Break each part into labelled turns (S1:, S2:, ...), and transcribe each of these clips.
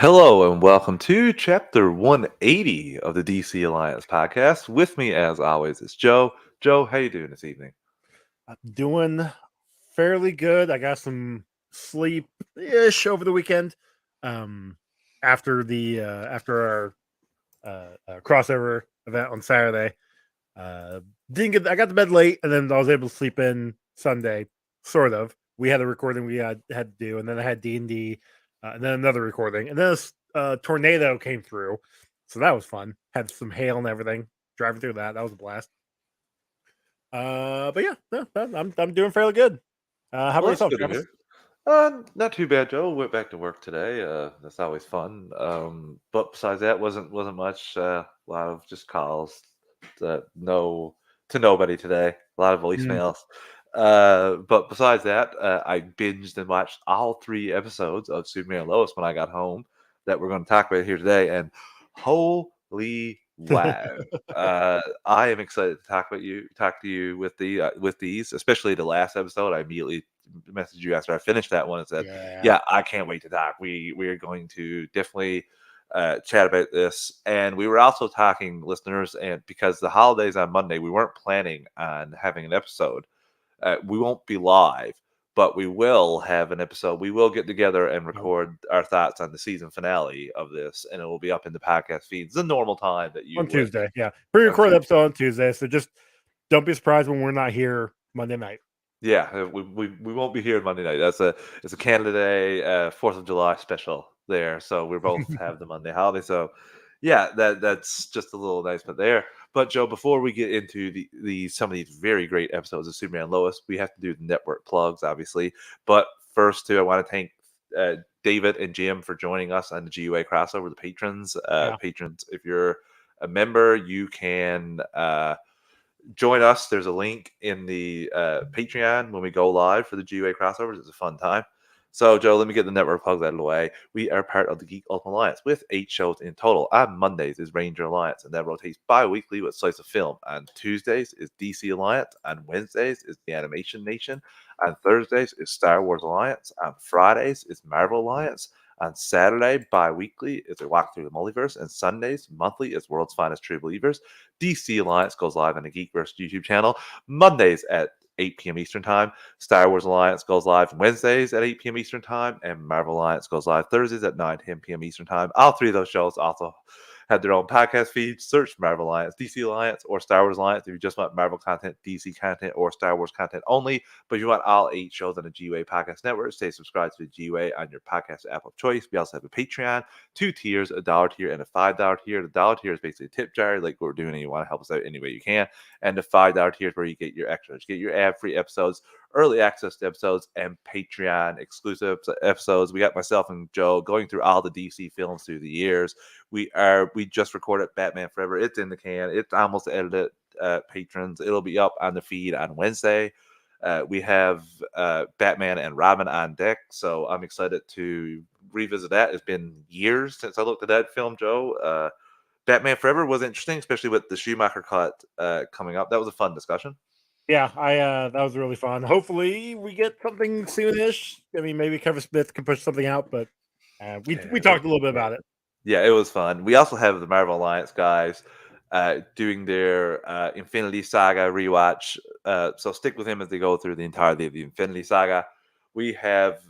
S1: Hello and welcome to chapter 180 of the DC Alliance podcast. With me, as always, is Joe. Joe, how you doing this evening?
S2: I'm doing fairly good. I got some sleep ish over the weekend. Um, after our crossover event on Saturday, didn't get. I got to bed late, and then I was able to sleep in Sunday. Sort of. We had a recording we had to do, and then I had D&D, and then another recording, and then a tornado came through, so that was fun. Had some hail and everything. Driving through that was a blast. But yeah, no, I'm doing fairly good. How about
S1: Well, that's
S2: yourself,
S1: good to
S2: Travis?
S1: hear. Not too bad, Joe. Went back to work today. That's always fun. But besides that, wasn't much. A lot of just calls. No to nobody today. A lot of
S2: Mm.
S1: voicemails. But besides that, I binged and watched all three episodes of Superman and Lois when I got home that we're going to talk about here today. And holy wow. I am excited to talk to you with these, especially the last episode. I immediately messaged you after I finished that one and said,
S2: Yeah.
S1: "Yeah, I can't wait to talk. We are going to definitely chat about this." And we were also talking, listeners, and because the holidays on Monday, we weren't planning on having an episode. We won't be live, but we will have an episode. We will get together and
S2: Nope.
S1: record our thoughts on the season finale of this, and it will be up in the podcast feeds the normal time that you
S2: On
S1: would
S2: Tuesday, yeah.
S1: on
S2: Pre-recorded
S1: Tuesday.
S2: episode on Tuesday, so just don't be surprised when we're not here Monday night.
S1: Yeah, we won't be here Monday night. It's a Canada Day, 4th of July special there. So we both have the Monday holiday. So yeah, that's just a little nice but there. But Joe, before we get into the some of these very great episodes of Superman and Lois, we have to do the network plugs, obviously. But first, too, I want to thank David and Jim for joining us on the GUA crossover. The patrons,
S2: Yeah.
S1: if you're a member, you can. Join us. There's a link in the Patreon when we go live for the GUA crossovers. It's a fun time. So, Joe, let me get the network plugs out of the way. We are part of the Geek Ultimate Alliance with 8 shows in total. On Mondays is Ranger Alliance, and that rotates bi-weekly with Slice of Film. On Tuesdays is DC Alliance. On Wednesdays is the Animation Nation. On Thursdays is Star Wars Alliance. On Fridays is Marvel Alliance. On Saturday, bi-weekly, is a walk through the multiverse, and Sundays, monthly, is World's Finest True Believers. DC Alliance goes live on the Geekverse YouTube channel Mondays at 8 p.m. Eastern Time. Star Wars Alliance goes live Wednesdays at 8 p.m. Eastern Time, and Marvel Alliance goes live Thursdays at 9:10 p.m. Eastern Time. All three of those shows also have their own podcast feeds. Search Marvel Alliance, DC Alliance, or Star Wars Alliance if you just want Marvel content, DC content, or Star Wars content only. But if you want all 8 shows on the GUA Podcast Network, stay subscribed to the GUA on your podcast app of choice. We also have a Patreon, 2 tiers, a $1 tier and a $5 tier. The $1 tier is basically a tip jar, like what we're doing, and you want to help us out any way you can. And the $5 tier is where you get your extras. You get your ad-free episodes, early access to episodes, and Patreon exclusive episodes. We got myself and Joe going through all the DC films through the years. We just recorded Batman Forever. It's in the can. It's almost edited. Patrons, it'll be up on the feed on Wednesday. We have Batman and Robin on deck, so I'm excited to revisit that. It's been years since I looked at that film, Joe. Batman Forever was interesting, especially with the Schumacher cut coming up. That was a fun discussion.
S2: Yeah, I that was really fun. Hopefully we get something soonish. I mean, maybe Kevin Smith can push something out, but we
S1: Yeah,
S2: talked a little bit about it.
S1: yeah, it was fun. We also have the Marvel Alliance guys doing their Infinity Saga rewatch. So stick with him as they go through the entirety of the Infinity Saga. We have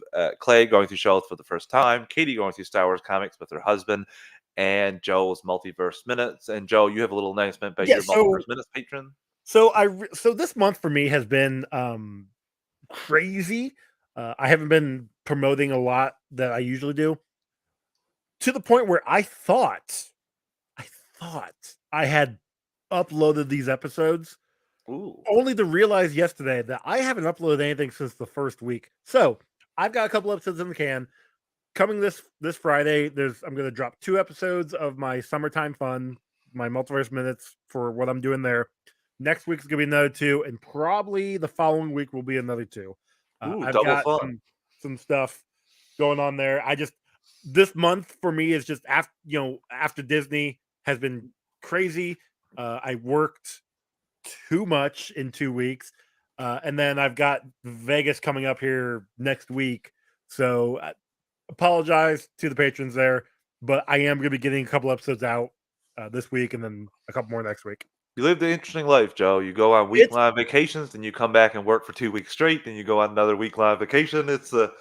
S1: Clay going through shows for the first time, Katie going through Star Wars comics with her husband, and Joe's Multiverse Minutes. And Joe, you have a little announcement about
S2: Yeah,
S1: your Multiverse Minutes patron.
S2: so this month for me has been crazy. I haven't been promoting a lot that I usually do, to the point where I thought I had uploaded these episodes,
S1: Ooh.
S2: only to realize yesterday that I haven't uploaded anything since the first week. So I've got a couple episodes in the can. Coming this Friday, I'm going to drop 2 episodes of my summertime fun, my multiverse minutes for what I'm doing there. Next week's going to be another 2, and probably the following week will be another 2.
S1: Ooh,
S2: I've
S1: double
S2: got
S1: fun.
S2: some stuff going on there. This month for me is just after Disney has been crazy. I worked too much in 2 weeks. And then I've got Vegas coming up here next week. So apologize to the patrons there. but I am going to be getting a couple episodes out this week and then a couple more next week.
S1: You live the interesting life, Joe. You go on
S2: It's
S1: week-long vacations, then you come back and work for 2 weeks straight, then you go on another week-long vacation. It's
S2: look,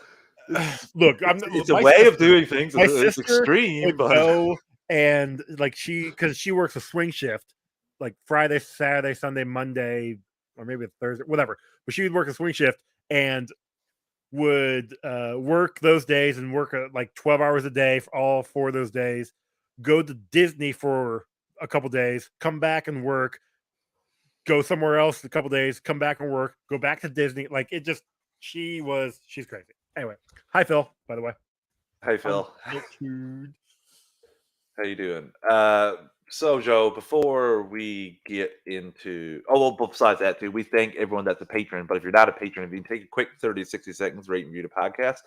S1: it's a way of doing things.
S2: my
S1: It's
S2: sister
S1: extreme,
S2: would
S1: but
S2: go and like because she works a swing shift, like Friday, Saturday, Sunday, Monday, or maybe Thursday, whatever. But she would work a swing shift and would work those days and work like 12 hours a day for all 4 of those days, go to Disney for a couple days, come back and work, go somewhere else a couple days, come back and work, go back to Disney. Like it just, she's crazy. Anyway, hi Phil, by the way.
S1: hey, Phil.
S2: Unfiltered.
S1: How you doing? So Joe, before we get into well, besides that too, we thank everyone that's a patron. But if you're not a patron, if you can take a quick 30 to 60 seconds, rate and review the podcast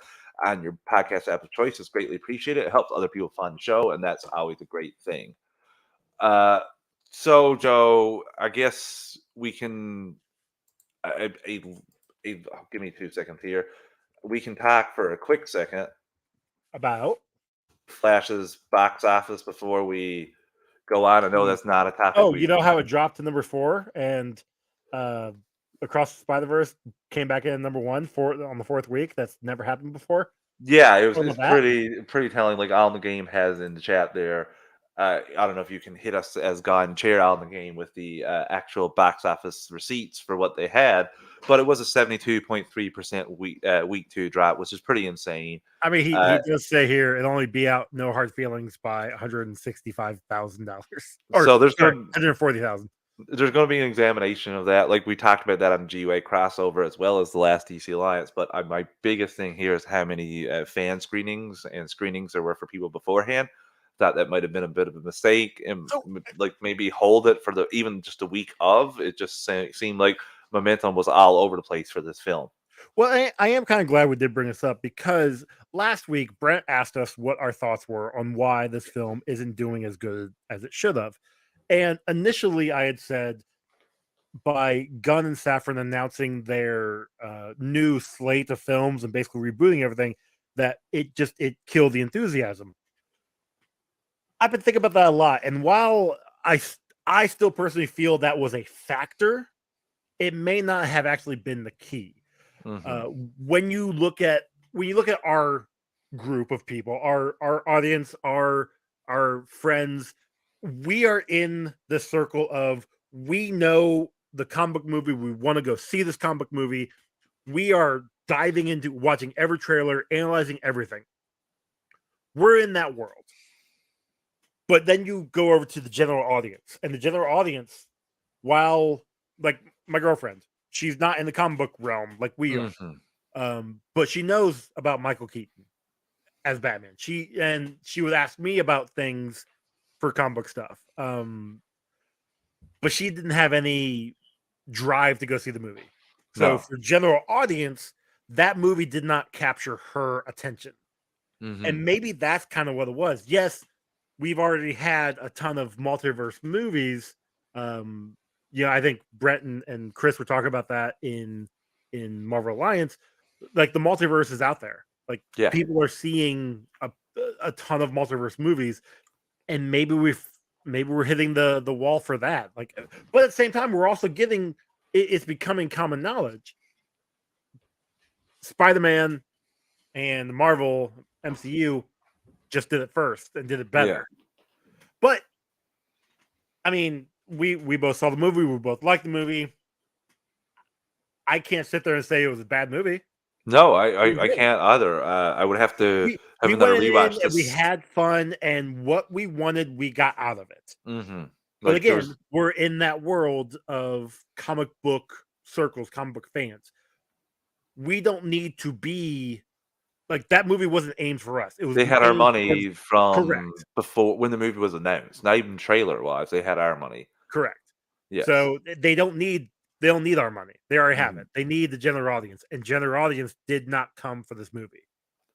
S1: on your podcast app of choice, it's greatly appreciated. It helps other people find the show, and that's always a great thing. Uh, so Joe, I guess we can give me 2 seconds here. We can talk for a quick second.
S2: About
S1: Flash's box office before we go on. I know that's not a topic.
S2: you know how it dropped to number 4 and Across the Spider-Verse came back in number 1 on the 4th week. That's never happened before.
S1: Yeah, it's pretty telling. Like on the game has in the chat there. I don't know if you can hit us as God and Chair on the game with the actual box office receipts for what they had, but it was a 72.3% week 2 drop, which is pretty insane.
S2: I mean, he does say here it only beat out No Hard Feelings by $165,000.
S1: So there's
S2: $140,000.
S1: There's going to be an examination of that. Like we talked about that on GUA crossover as well as the last DC Alliance. But my biggest thing here is how many fan screenings and screenings there were for people beforehand. Thought that might have been a bit of a mistake, and like maybe hold it for even just a week of. It just seemed like momentum was all over the place for this film.
S2: Well, I am kind of glad we did bring this up because last week Brent asked us what our thoughts were on why this film isn't doing as good as it should have. And initially I had said by Gunn and Safran announcing their new slate of films and basically rebooting everything, that it killed the enthusiasm. I've been thinking about that a lot. And while I still personally feel that was a factor, it may not have actually been the key.
S1: Mm-hmm.
S2: When you look at our group of people, our audience, our friends, we are in the circle of we know the comic book movie. We want to go see this comic book movie. We are diving into watching every trailer, analyzing everything. We're in that world. But then you go over to the general audience, and the general audience, while like my girlfriend, she's not in the comic book realm like we are.
S1: Mm-hmm.
S2: But she knows about Michael Keaton as Batman. She would ask me about things for comic book stuff. But she didn't have any drive to go see the movie. So for general audience, that movie did not capture her attention.
S1: Mm-hmm.
S2: And maybe that's kind of what it was. Yes, we've already had a ton of multiverse movies. I think Brett and Chris were talking about that in Marvel Alliance. Like the multiverse is out there. Like people are seeing a ton of multiverse movies, and maybe we're hitting the wall for that. Like, but at the same time, we're also getting it's becoming common knowledge. Spider-Man and Marvel MCU just did it first and did it better.
S1: Yeah.
S2: But I mean, we both saw the movie. We both liked the movie. I can't sit there and say it was a bad movie.
S1: No, I can't either. I would have to have another rewatch.
S2: We had fun, and what we wanted, we got out of it.
S1: Mm-hmm.
S2: But again, we're in that world of comic book circles, comic book fans. We don't need to be like that movie wasn't aimed for us.
S1: They had our money from before when the movie was announced. Not even trailer wise, they had our money.
S2: Correct.
S1: Yeah.
S2: So they don't need our money. They already have it. They need the general audience, and general audience did not come for this movie.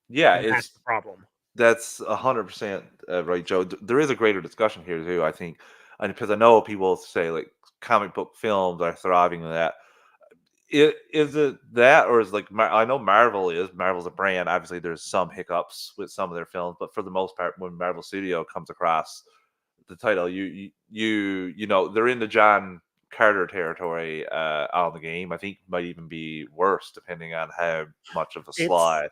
S1: Yeah,
S2: that's the problem.
S1: That's 100% right, Joe. There is a greater discussion here too, I think, and because I know people say like comic book films are thriving in that. Is it that, or is like I know Marvel's a brand. Obviously, there's some hiccups with some of their films, but for the most part, when Marvel Studio comes across the title, you know they're in the John Carter territory on the game. I think might even be worse depending on how much of a
S2: It's
S1: slide.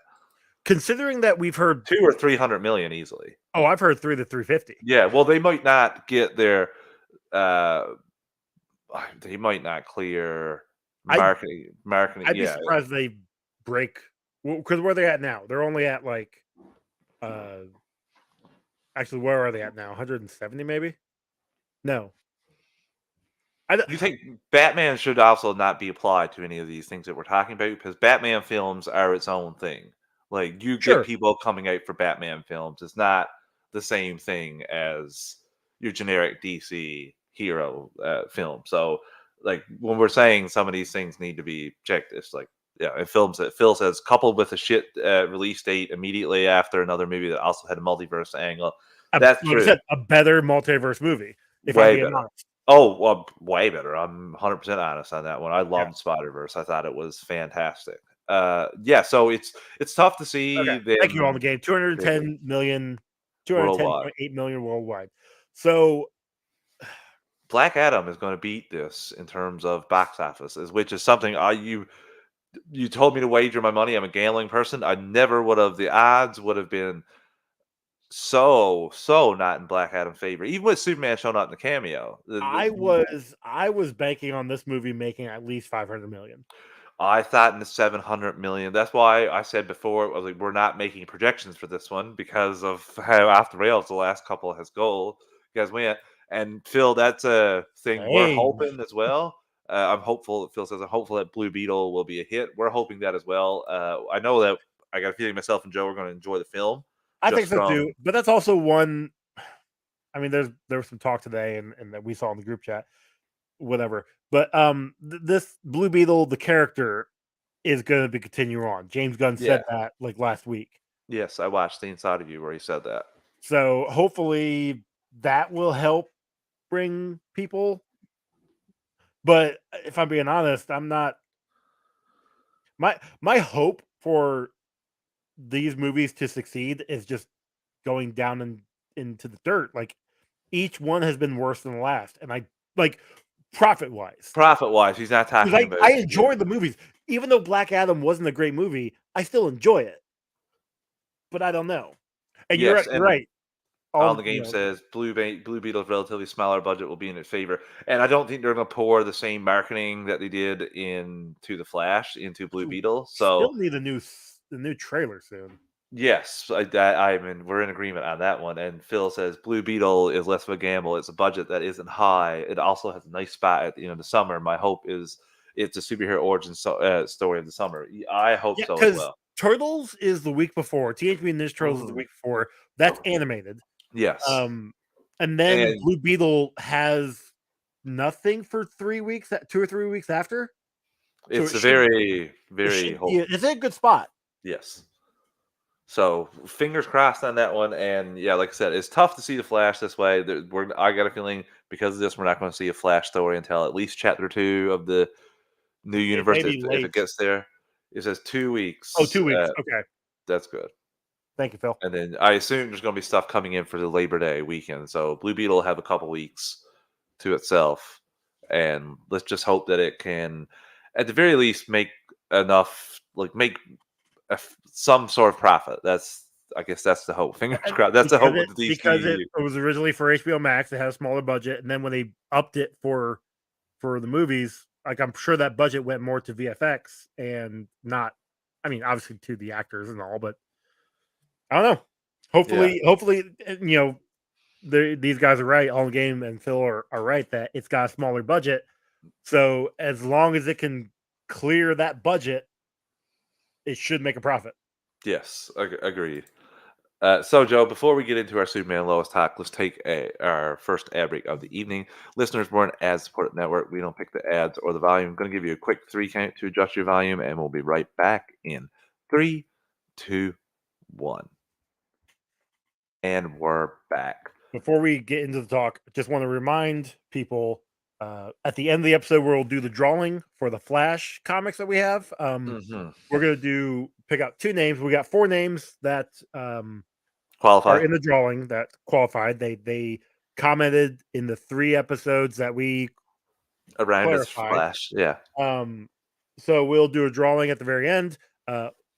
S2: considering that we've heard.
S1: 200 or 300 million easily.
S2: Oh, I've heard 3 to 350.
S1: Yeah, well, they might not get their uh they might not clear
S2: I
S1: marketing.
S2: I'd be
S1: Yeah,
S2: surprised they break because where are they at now? They're only at like uh actually where are they at now? 170 maybe? No.
S1: you think Batman should also not be applied to any of these things that we're talking about because Batman films are its own thing. Like you get
S2: Sure.
S1: people coming out for Batman films. It's not the same thing as your generic DC hero film. So like when we're saying some of these things need to be checked, it's like yeah, in films that Phil says coupled with a shit release date immediately after another movie that also had a multiverse angle. That's
S2: Like I
S1: true.
S2: said, a better multiverse movie, if I'm
S1: Way
S2: being
S1: better.
S2: honest.
S1: Oh, well, way better. I'm 100% honest on that one. I
S2: Yeah.
S1: loved Spider-Verse. I thought it was fantastic. Yeah, so it's tough to
S2: Okay.
S1: see
S2: Thank you on the
S1: them
S2: game.
S1: bigger
S2: 210 million,
S1: worldwide.
S2: 210.8 million worldwide. So
S1: Black Adam is going to beat this in terms of box office, which is something you told me to wager my money. I'm a gambling person. I never would have. The odds would have been so not in Black Adam's favor, even with Superman showing up in the cameo.
S2: I was banking on this movie making at least 500 million.
S1: I thought in the 700 million. That's why I said before, I was like, we're not making projections for this one because of how off the rails the last couple has go. You guys went. And Phil, that's a thing we're
S2: Dang.
S1: hoping as well. I'm hopeful. Phil says I'm hopeful that Blue Beetle will be a hit. We're hoping that as well. I know that I got a feeling myself and Joe are going to enjoy the film
S2: I think
S1: just
S2: so
S1: from
S2: too. But that's also one. I mean, there was some talk today, and that we saw in the group chat, whatever. But this Blue Beetle, the character, is going to be continue on. James Gunn
S1: yeah.
S2: said that like last week.
S1: Yes, I watched the inside of you where he said that.
S2: So hopefully that will help bring people. But if I'm being honest, I'm not. My hope for these movies to succeed is just going down into the dirt. Like each one has been worse than the last, and I like profit wise
S1: Profit wise, he's not
S2: because
S1: talking
S2: I
S1: about
S2: enjoy the movies, even though Black Adam wasn't a great movie. I still enjoy it, but I don't know. And you're
S1: yes,
S2: right. You're
S1: and
S2: right.
S1: on
S2: All
S1: the game says Blue Beetle's relatively smaller budget will be in its favor, and I don't think they're going to pour the same marketing that they did into the Flash into Blue Beetle. So
S2: still need a new trailer soon.
S1: yes, I mean we're in agreement on that one. And Phil says Blue Beetle is less of a gamble. It's a budget that isn't high. It also has a nice spot at the end of the summer. My hope is it's a superhero origin story of the summer. I hope
S2: Yeah,
S1: so as
S2: because
S1: well.
S2: Turtles is the week before. Teenage Mutant Ninja Turtles is the
S1: Mm,
S2: week before. That's animated.
S1: yes,
S2: Um, and then
S1: and
S2: Blue Beetle has nothing for 3 weeks. That 2 or 3 weeks after. So
S1: it's a very
S2: be
S1: hope.
S2: it's in a good spot.
S1: Yes. So fingers crossed on that one. And yeah, like I said, it's tough to see the Flash this way. I got a feeling because of this, we're not going to see a Flash story until at least chapter 2 of the new
S2: It
S1: universe.
S2: may be
S1: If it
S2: late.
S1: gets there, it says two
S2: Oh,
S1: weeks.
S2: 2 weeks. Okay.
S1: That's good.
S2: Thank you, Phil.
S1: And then I assume there's going to be stuff coming in for the Labor Day weekend. So Blue Beetle will have a couple weeks to itself, and let's just hope that it can, at the very least, make enough, like make some sort of profit. I guess that's the hope. Fingers crossed. That's the hope with the
S2: Because
S1: DCU.
S2: it was originally for HBO Max, it had a smaller budget, and then when they upped it for the movies, like I'm sure that budget went more to VFX and not, I mean, obviously to the actors and all, but I don't know.
S1: Yeah.
S2: Hopefully, these guys are right. On game and Phil are right that it's got a smaller budget. So as long as it can clear that budget, it should make a profit.
S1: Yes. Agreed. So, Joe, before we get into our Superman Lois talk, let's take our first ad break of the evening. Listeners, we're an ad-supported network. We don't pick the ads or the volume. I'm going to give you a quick 3 count to adjust your volume, and we'll be right back in 3, 2, 1. And we're back.
S2: Before we get into the talk, just want to remind people At the end of the episode, we'll do the drawing for the Flash comics that we have.
S1: Mm-hmm.
S2: We're gonna pick out 2 names. We got 4 names that are
S1: Qualify
S2: in the drawing that qualified. They commented in the 3 episodes that we
S1: around as
S2: clarified.
S1: Flash. Yeah.
S2: So we'll do a drawing at the very end.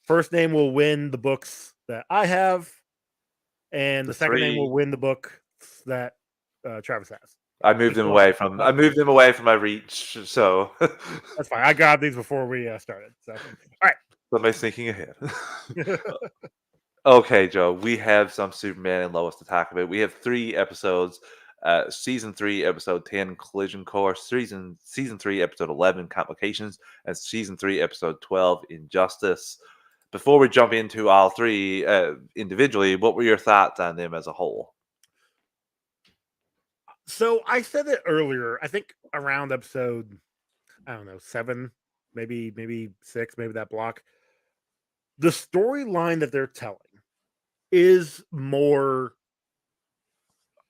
S2: First name will win the books that I have, and the second name will win the book that Travis has.
S1: I moved them away from my reach, so
S2: that's fine. I got these before we started. So, all right.
S1: Somebody's thinking ahead. Okay, Joe, we have some Superman and Lois to talk about. We have 3 episodes. Season 3, episode 10, Collision Course. Season 3, episode 11, Complications, and season 3, episode 12, Injustice. Before we jump into all 3 individually, what were your thoughts on them as a whole?
S2: So I said it earlier. I think around episode, I don't know, 7, maybe 6, maybe that block. The storyline that they're telling is more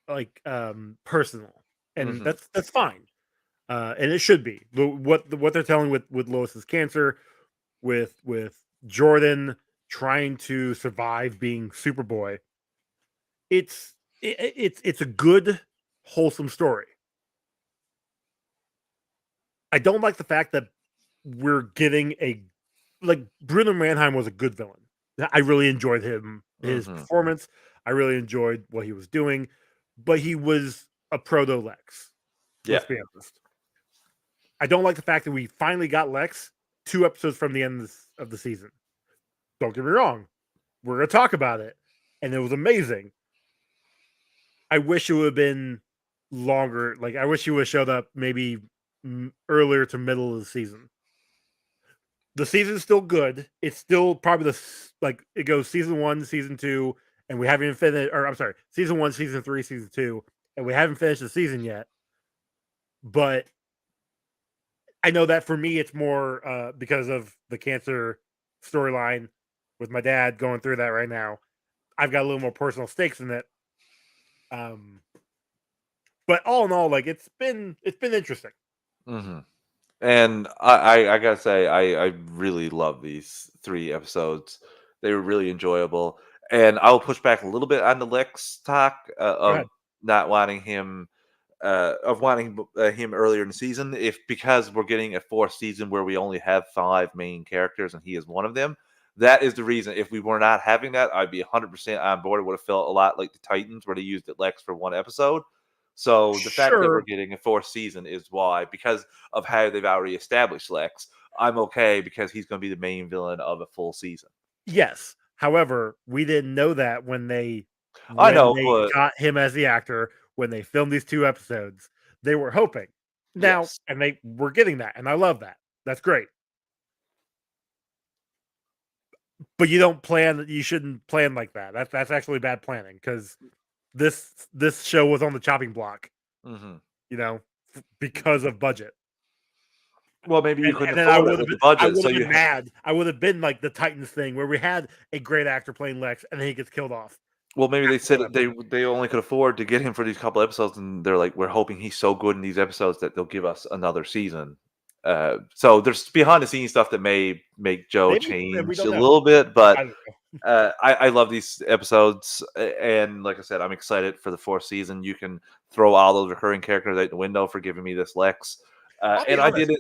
S2: like personal, and that's fine, and it should be. What they're telling with Lois's cancer, with Jordan trying to survive being Superboy. It's a good, wholesome story. I don't like the fact that we're getting Bruno Mannheim was a good villain. I really enjoyed his performance. I really enjoyed what he was doing, but he was a proto Lex. Let's be honest. I don't like the fact that we finally got Lex 2 episodes from the end of the season. Don't get me wrong. We're going to talk about it. And it was amazing. I wish it would have been longer. Like, I wish he would have showed up maybe earlier to middle of the season. The season's still good. It's still probably it goes season 1, season 2, and we haven't even finished, or I'm sorry, season 1, season 3, season 2, and we haven't finished the season yet. But I know that for me, it's more because of the cancer storyline with my dad going through that right now. I've got a little more personal stakes in it. But all in all, like it's been interesting.
S1: And I gotta say, I really love these 3 episodes. They were really enjoyable, and I'll push back a little bit on the Lex talk of not wanting him. Him earlier in the season, because we're getting a 4th season where we only have 5 main characters and he is one of them. That is the reason. If we were not having that, I'd be 100% on board. It would have felt a lot like the Titans, where they used Lex for 1 episode. So the fact that we're getting a 4th season is why, because of how they've already established Lex, I'm okay because he's going to be the main villain of a full season.
S2: Yes. However, we didn't know that when they got him as the actor. When they filmed these 2 episodes, they were hoping now, and they were getting that, and I love that. That's great. But you shouldn't plan like that. That's actually bad planning, because this show was on the chopping block, because of budget.
S1: Well, maybe you couldn't afford it with the budget.
S2: I would have been mad. I would have been like the Titans thing, where we had a great actor playing Lex, and then he gets killed off.
S1: Well, maybe they said they only could afford to get him for these couple episodes, and they're like, we're hoping he's so good in these episodes that they'll give us another season. So there's behind the scenes stuff that may make Joe change a little bit, but I love these episodes, and like I said, I'm excited for the 4th season. You can throw all those recurring characters out the window for giving me this Lex, and honest, I did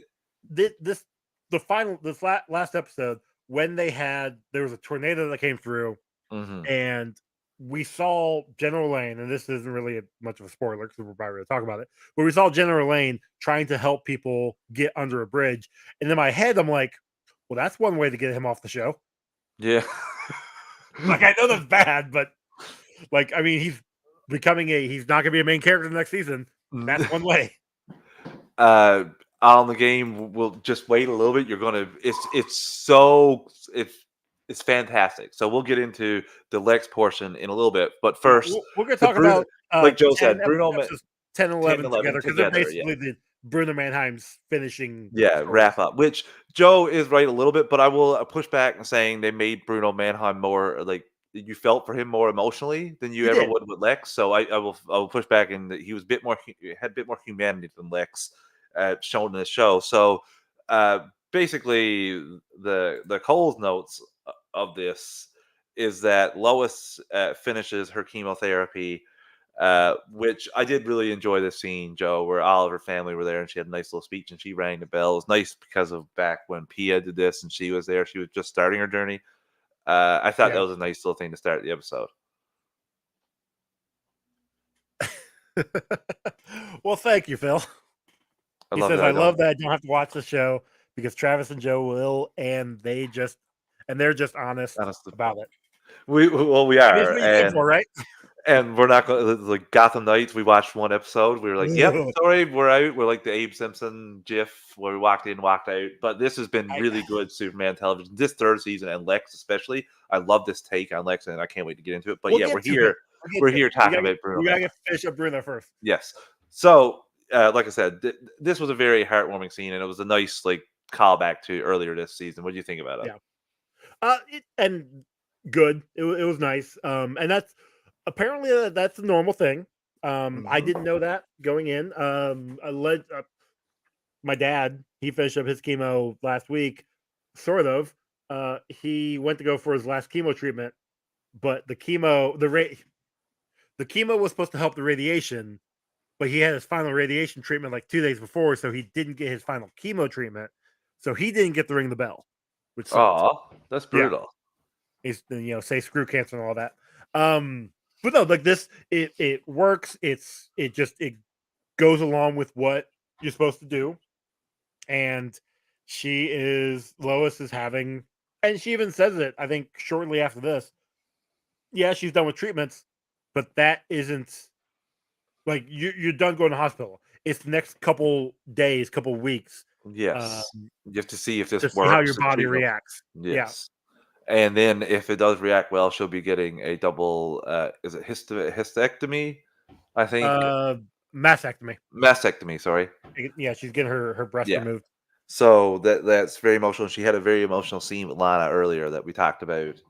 S1: it.
S2: This last episode, when there was a tornado that came through, and we saw General Lane, and this isn't really much of a spoiler because we're probably going to talk about it, but we saw General Lane trying to help people get under a bridge. And in my head, I'm like, well, that's one way to get him off the show.
S1: Yeah.
S2: Like, I know that's bad, but like, I mean, he's not going to be a main character the next season. That's one way.
S1: On the game, we'll just wait a little bit. It's fantastic. So we'll get into the Lex portion in a little bit. But first,
S2: we're going to talk about,
S1: like Joe said, Bruno
S2: 10 and 11 together, because they're basically the Bruno Mannheim's finishing
S1: wrap up, which Joe is right a little bit, but I will push back in saying they made Bruno Mannheim more like you felt for him more emotionally than you would with Lex. So I will push back in that he was had a bit more humanity than Lex. shown in the show. So basically, the Cole's notes of this is that Lois finishes her chemotherapy, which I did really enjoy this scene, Joe, where all of her family were there and she had a nice little speech and she rang the bell. It was nice because of back when Pia did this and she was there. She was just starting her journey. I thought that
S2: Yeah.
S1: was a nice little thing to start the episode.
S2: Well, thank you, Phil.
S1: I
S2: He
S1: love
S2: says,
S1: that.
S2: "I
S1: I don't.
S2: love that I don't have to watch the show because Travis and Joe will, and they're just honest
S1: Honestly,
S2: about it.
S1: we
S2: I mean, it's
S1: are,
S2: what you came for, right?"
S1: and we're not going to like Gotham Knights. We watched one episode. We were like, "Yep, sorry, we're out." We're like the Abe Simpson GIF where we walked in, walked out. But this has been
S2: I,
S1: really good Superman television. This third season and Lex especially. I love this take on Lex, and I can't wait to get into it. But
S2: we'll
S1: yeah,
S2: get to it. We'll get
S1: We're
S2: to it.
S1: here talking about Bruno
S2: We gotta
S1: Banner.
S2: get finish up Bruno first.
S1: Yes. So, like I said, this was a very heartwarming scene, and it was a nice like callback to earlier this season. What do you think about it?
S2: Yeah. And good. It was nice. And that's apparently that's a normal thing. I
S1: Mhm.
S2: didn't know that going in. My dad, he finished up his chemo last week, sort of. He went to go for his last chemo treatment, but the chemo was supposed to help the radiation, but he had his final radiation treatment like 2 days before, so he didn't get his final chemo treatment, so he didn't get to ring the bell, which sucked.
S1: Oh, that's
S2: Yeah,
S1: brutal.
S2: he's say screw cancer and all that. But no, like this, it works. It goes along with what you're supposed to do, and Lois is having, and she even says it. I think shortly after this, yeah, she's done with treatments, but that isn't like you're done going to hospital. It's the next couple days, couple weeks, um,
S1: Yes. You have to see if
S2: to
S1: this
S2: see how your
S1: works. The
S2: body
S1: treatment.
S2: reacts. Yeah.
S1: Yes. And then if it does react well, she'll be getting a double. Is it hystectomy? I think
S2: Uh, Mastectomy.
S1: mastectomy. Sorry.
S2: Yeah, she's getting her breast
S1: Yeah.
S2: removed.
S1: So that's very emotional. She had a very emotional scene with Lana earlier that we talked about.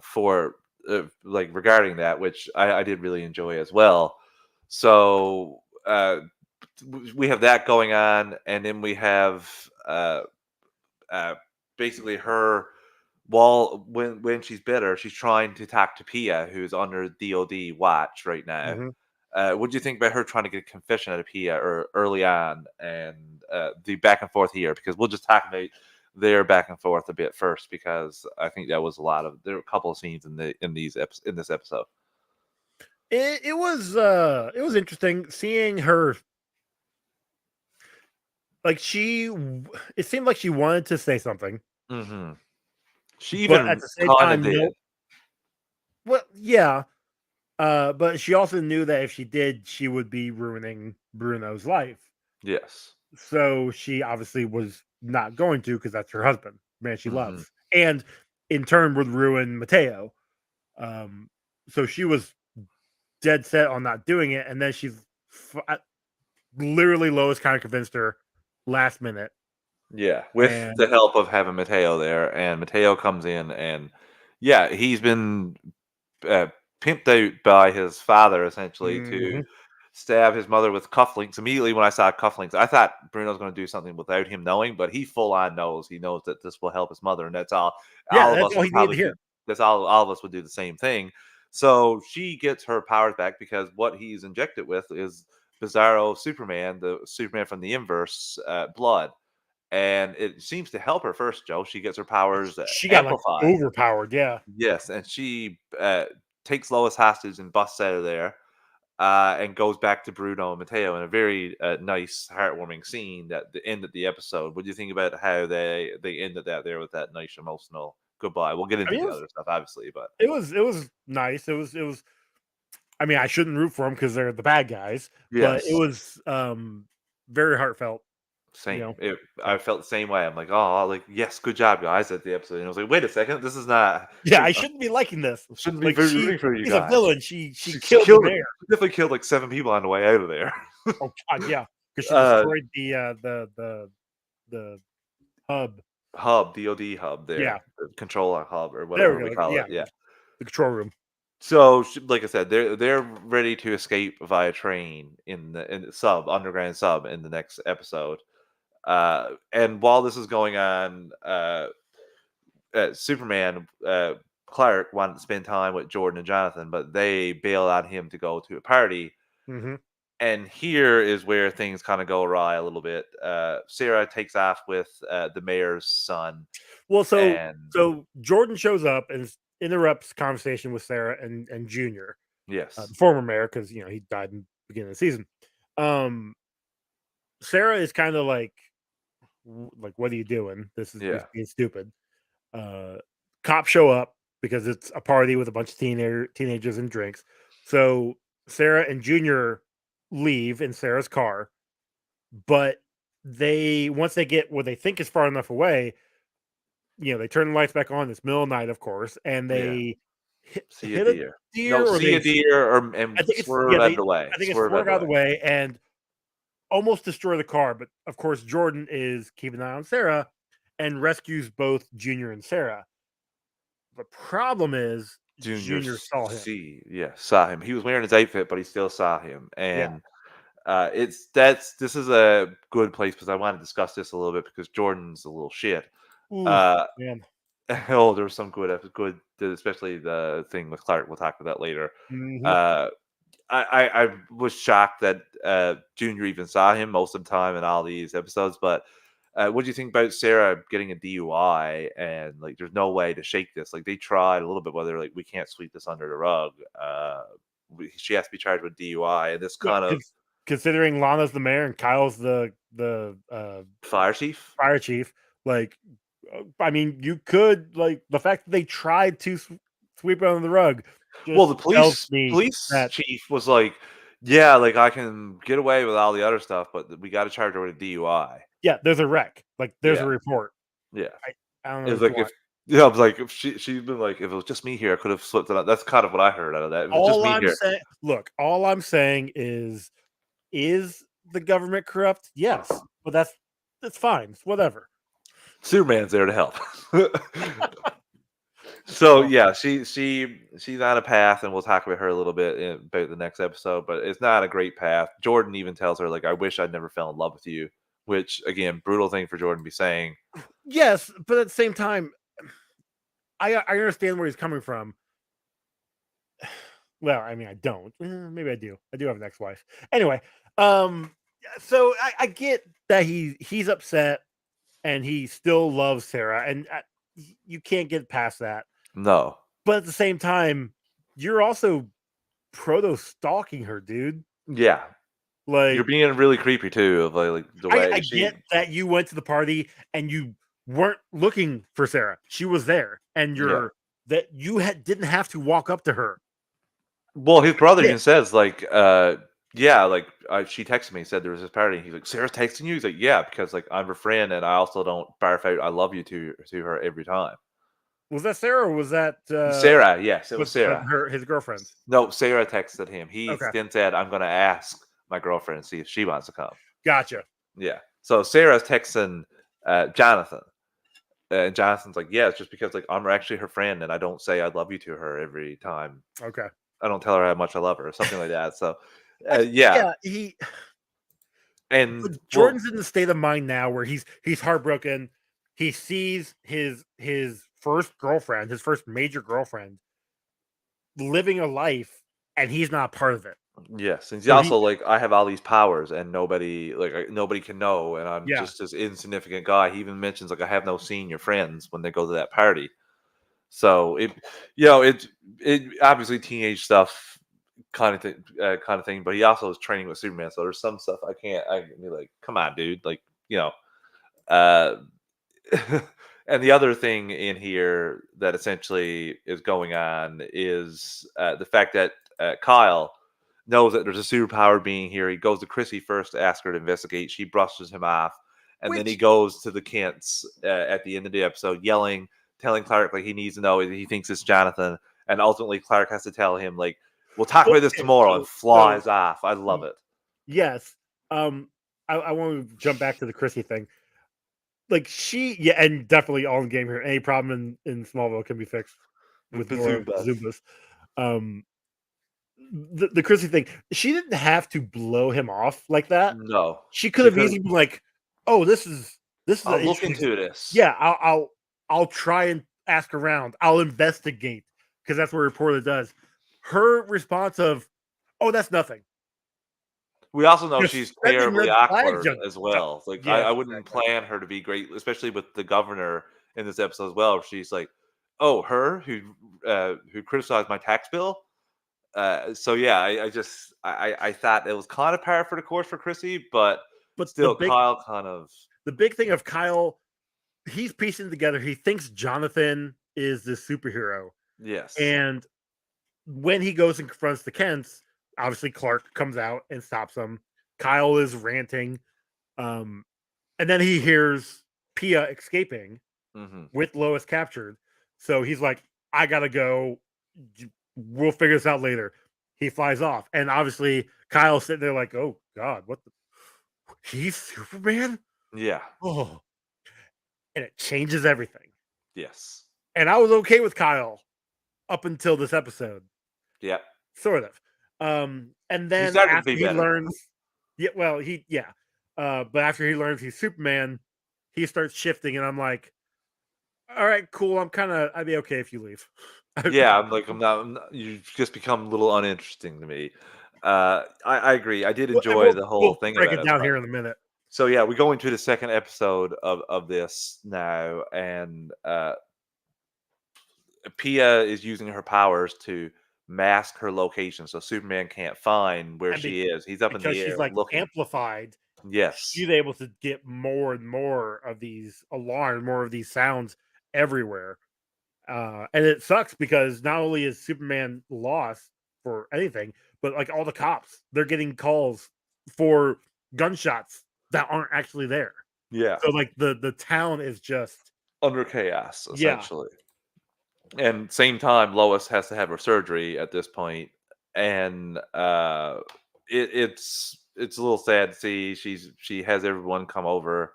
S1: For like regarding that, which I did really enjoy as well. So we have that going on, and then we have uh, basically her while when she's bitter, she's trying to talk to Pia, who's under DOD watch right now.
S2: Hmm.
S1: What do you think about her trying to get a confession out of Pia or early on, and the back and forth here? Because we'll just talk about their back and forth a bit first, because I think that was there were a couple of scenes in this episode.
S2: It was interesting seeing her. Like it seemed like she wanted to say something,
S1: Hmm. She
S2: but at
S1: even
S2: the same
S1: kind of
S2: time,
S1: did.
S2: no. Well, yeah. But she also knew that if she did, she would be ruining Bruno's life.
S1: Yes.
S2: So she obviously was not going to, because that's her husband, man she
S1: Hmm.
S2: loves, and in turn would ruin Mateo. Um, so she was dead set on not doing it, and then literally Lois kind of convinced her last minute,
S1: Yeah, with
S2: and
S1: the help of having Mateo there, and Mateo comes in, and yeah, he's been uh, pimped out by his father essentially to
S2: mhm.
S1: stab his mother with cufflinks. Immediately when I saw cufflinks, I thought Bruno's going to do something without him knowing, but he full on knows. He knows that this will help his mother, and that's all.
S2: Yeah,
S1: All of
S2: that's
S1: us
S2: all
S1: would
S2: he needed to
S1: probably do.
S2: hear.
S1: That's all of us would do the same thing. So she gets her powers back because what he's injected with is Bizarro Superman, the Superman from the inverse blood, and it seems to help her first, Joe. She gets her powers
S2: She got like
S1: amplified.
S2: overpowered. Yeah,
S1: Yes, and she takes Lois hostage and busts out of there, and goes back to Bruno and Mateo in a very nice, heartwarming scene that the end of the episode. What do you think about how they ended that there with that nice emotional goodbye? We'll get
S2: I
S1: into
S2: mean
S1: the other stuff, obviously, but
S2: it was nice. It was. I mean, I shouldn't root for them because they're the bad guys, but it
S1: yes,
S2: was very heartfelt. You
S1: same.
S2: know,
S1: I felt the same way. I'm like, oh, like yes, good job, guys, at the episode. And I was like, wait a second, this is not.
S2: yeah, I shouldn't be liking this.
S1: Shouldn't be
S2: Like
S1: very rooting for you
S2: she's a
S1: guys.
S2: villain. She
S1: She
S2: killed the
S1: killed.
S2: mayor.
S1: She definitely killed like 7 people on the way out of there.
S2: Oh God, yeah, because she
S1: uh,
S2: destroyed the hub.
S1: hub, DOD hub
S2: Yeah,
S1: there, the controller hub or
S2: there
S1: whatever
S2: we
S1: we
S2: go.
S1: call
S2: Yeah,
S1: it. Yeah.
S2: the control room.
S1: So, like I said, they're ready to escape via train in the underground sub in the next episode. And while this is going on, Superman, Clark wanted to spend time with Jordan and Jonathan, but they bail on him to go to a party.
S2: Mm-hmm.
S1: And here is where things kind of go awry a little bit. Sarah takes off with the mayor's son,
S2: Well, so
S1: and
S2: Jordan shows up and interrupts conversation with Sarah and Junior, the
S1: yes,
S2: former mayor, because he died in the beginning of the season. Um, Sarah is kind of like, what are you doing? You're
S1: yeah,
S2: being stupid. Uh, Cops show up because it's a party with a bunch of teenagers and drinks. So Sarah and Junior leave in Sarah's car, but once they get what they think is far enough away, they turn the lights back on. It's middle of the night, of course, and
S1: yeah.
S2: they
S1: See a
S2: hit a
S1: deer. No,
S2: deer, or
S1: see a deer, or
S2: I
S1: and
S2: think it's
S1: swerve
S2: yeah,
S1: out of the way.
S2: I think it's
S1: Swerve out of
S2: swerve
S1: the
S2: out of the
S1: way.
S2: way and almost destroy the car. But of course, Jordan is keeping an eye on Sarah and rescues both Junior and Sarah. The problem is
S1: Junior
S2: Junior saw him.
S1: saw him. He was wearing his outfit, but he still saw him.
S2: Yeah.
S1: And this is a good place because I want to discuss this a little bit because Jordan's a little shit.
S2: Ooh,
S1: Uh,
S2: man.
S1: oh, there's some good, especially the thing with Clark. We'll talk about that later.
S2: Mhm.
S1: Uh, I was shocked that Junior even saw him most of the time in all these episodes. But what do you think about Sarah getting a DUI and like there's no way to shake this? Like they tried a little bit, whether like we can't sweep this under the rug. She has to be charged with DUI, and this
S2: Well,
S1: kind of
S2: considering Lana's the mayor and Kyle's the
S1: fire chief.
S2: fire chief, like, I mean, you could, like, the fact that they tried to sweep it under the rug
S1: Well,
S2: just
S1: the
S2: tells me
S1: police
S2: that,
S1: chief was like, "Yeah, like I can get away with all the other stuff, but we got to charge her with a DUI."
S2: yeah, there's a wreck. Like, there's a
S1: Yeah,
S2: report.
S1: yeah.
S2: I don't know
S1: It's
S2: what you
S1: like
S2: want.
S1: if yeah, I was like, if she's been like, if it was just me here, I could have slipped it out. That's kind of what I heard out of that. If it was just
S2: All
S1: me
S2: I'm
S1: here,
S2: saying, look, all I'm saying is the government corrupt? Yes, but that's fine. It's whatever.
S1: Superman's there to help. So
S2: Well,
S1: yeah, she's on a path, and we'll talk about her a little bit about the next episode. But it's not a great path. Jordan even tells her like, "I wish I'd never fell in love with you," which again, brutal thing for Jordan to be saying.
S2: yes, but at the same time, I understand where he's coming from. Well, I mean, I don't. Maybe I do. I do have an ex-wife. Anyway, so I get that he's upset and he still loves Sarah, and you can't get past that.
S1: No,
S2: But at the same time, you're also proto stalking her, dude.
S1: yeah, you're
S2: Like,
S1: being really creepy too. Of like the
S2: I
S1: way
S2: get
S1: she,
S2: that you went to the party and you weren't looking for Sarah. She was there, and
S1: yeah.
S2: you didn't have to walk up to her.
S1: Well, his brother
S2: Yeah,
S1: even says like, yeah, like she texted me, said there was this party. And he's like, Sarah's texting you. He's like, yeah, because like I'm her friend, and I also don't barf out "I love you" to her every time.
S2: was that Sarah or was that
S1: Sarah, yes, it was
S2: with
S1: Sarah.
S2: his girlfriend?
S1: No, Sarah texted him. He
S2: Okay,
S1: then said, "I'm going to ask my girlfriend and see if she wants to come."
S2: gotcha.
S1: Yeah. So Sarah's texting Jonathan, and Jonathan's like, "Yeah, it's just because like I'm actually her friend, and I don't say I love you to her every time.
S2: Okay.
S1: I don't tell her how much I love her, or something like that." So, yeah,
S2: Yeah,
S1: and well,
S2: Jordan's in the state of mind now where he's heartbroken. He sees his first girlfriend, his first major girlfriend, living a life, and he's not part of it.
S1: yes, and he's
S2: So
S1: also like, I have all these powers, and nobody like nobody can know, and I'm
S2: yeah,
S1: just this insignificant guy. He even mentions like I have no senior friends when they go to that party. So it obviously teenage stuff kind of thing, but he also is training with Superman. So there's some stuff I can be like, come on, dude, like uh, and the other thing in here that essentially is going on is the fact that Kyle knows that there's a superpower being here. He goes to Chrissy first to ask her to investigate. She brushes him off, and then he
S2: which
S1: goes to the Kents at the end of the episode, yelling, telling Clark like he needs to know. He thinks it's Jonathan, and ultimately Clark has to tell him like, "We'll talk about this
S2: okay,
S1: tomorrow," and
S2: so
S1: flies off. I love it.
S2: yes, I want to jump back to the Chrissy thing. Like, yeah, and definitely all in game here. Any problem in Smallville can be fixed with more
S1: Bazoomas.
S2: Zumbas. Um, the Chrissy thing, she didn't have to blow him off like that.
S1: No,
S2: She could
S1: she
S2: have
S1: could.
S2: easily been like, "Oh, this is an
S1: I'll look
S2: interesting.
S1: into this.
S2: Yeah, I'll try and ask around. I'll investigate because that's what a reporter does." Her response of, "Oh, that's nothing."
S1: We also know
S2: Just
S1: she's
S2: sending
S1: terribly
S2: red flags.
S1: awkward as well. Like I
S2: Yes,
S1: wouldn't
S2: exactly.
S1: plan her to be great, especially with the governor in this episode as well. She's like, "Oh, her who criticized my tax bill." So yeah, I thought it was kind of par for the course for Chrissy, but
S2: But
S1: still, Kyle kind of
S2: the big thing of Kyle, he's piecing together. He thinks Jonathan is the superhero,
S1: yes,
S2: and when he goes and confronts the Kents, obviously Clark comes out and stops him. Kyle is ranting, um, and then he hears Pia escaping
S1: hmm
S2: with Lois captured. So he's like, "I gotta go. We'll figure this out later." He flies off, and obviously Kyle's sitting there like, "Oh God, what the? He's Superman?
S1: yeah,
S2: Oh!" And it changes everything.
S1: yes,
S2: And I was okay with Kyle up until this episode,
S1: yeah.
S2: sort of. And
S1: He's
S2: then
S1: starting to
S2: after
S1: be
S2: he
S1: better.
S2: learns, yeah, well, yeah. But after he learns he's Superman, he starts shifting, and I'm like, all right, cool. I'd be okay if you leave.
S1: Yeah, I'm not. You just become a little uninteresting to me. I agree. I did
S2: And
S1: enjoy the whole
S2: we'll
S1: thing
S2: break
S1: about
S2: it
S1: it,
S2: down
S1: but
S2: here in a minute.
S1: so yeah, we go into the second episode of this now, and Pia is using her powers to mask her location, so Superman can't find where
S2: And
S1: she is. He's up in
S2: because
S1: the
S2: she's
S1: air
S2: like
S1: looking.
S2: amplified,
S1: Yes.
S2: she's able to get more and more of these alarms, more of these sounds everywhere. And it sucks because not only is Superman lost for anything, but like all the cops, they're getting calls for gunshots that aren't actually there.
S1: Yeah.
S2: So like the town is just,
S1: Under chaos,
S2: yeah.
S1: essentially. And same time, Lois has to have her surgery at this point, and it's a little sad to see she has everyone come over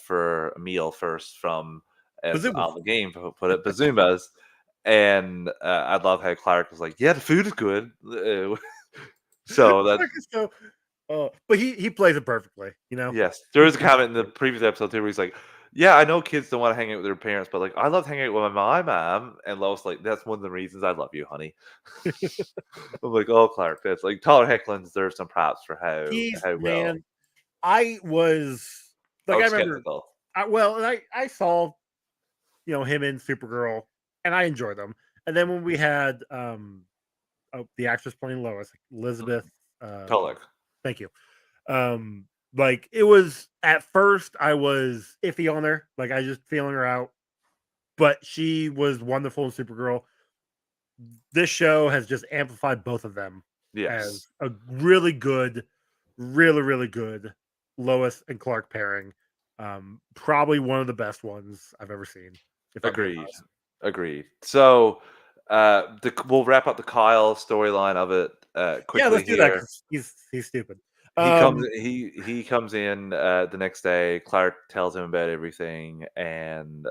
S1: for a meal first from, as
S2: Bazoomas.
S1: on the game put it, Bazumas. And I love how Clark was like, "Yeah, the food is good." So that
S2: So, but he plays it perfectly, you know.
S1: yes, there
S2: He
S1: was a
S2: plays
S1: comment in the previous episode too where he's like, "Yeah, I know kids don't want to hang out with their parents, but like I love hanging out with my mom." And Lois like, "That's one of the reasons I love you, honey." I'm like, "Oh, Clark, that's like Tyler Hoechlin deserves some props for
S2: he's
S1: how well."
S2: man. I was
S1: I
S2: like, I
S1: was
S2: remember.
S1: skeptical.
S2: And I saw him in Supergirl, and I enjoyed them. And then when we had the actress playing Lois, Elizabeth,
S1: Mhm.
S2: uh,
S1: Tulloch.
S2: thank you. Like it was at first I was iffy on her, like I just feeling her out, but she was wonderful in Supergirl. This show has just amplified both of them
S1: Yes,
S2: as a really good, really good Lois and Clark pairing. Probably one of the best ones I've ever seen, if I'm being
S1: agreed,
S2: honest.
S1: agreed. So, we'll wrap up the Kyle storyline of it
S2: Yeah,
S1: quickly
S2: let's do that
S1: here.
S2: because he's stupid.
S1: He comes
S2: Um,
S1: he comes in the next day. Clark tells him about everything, and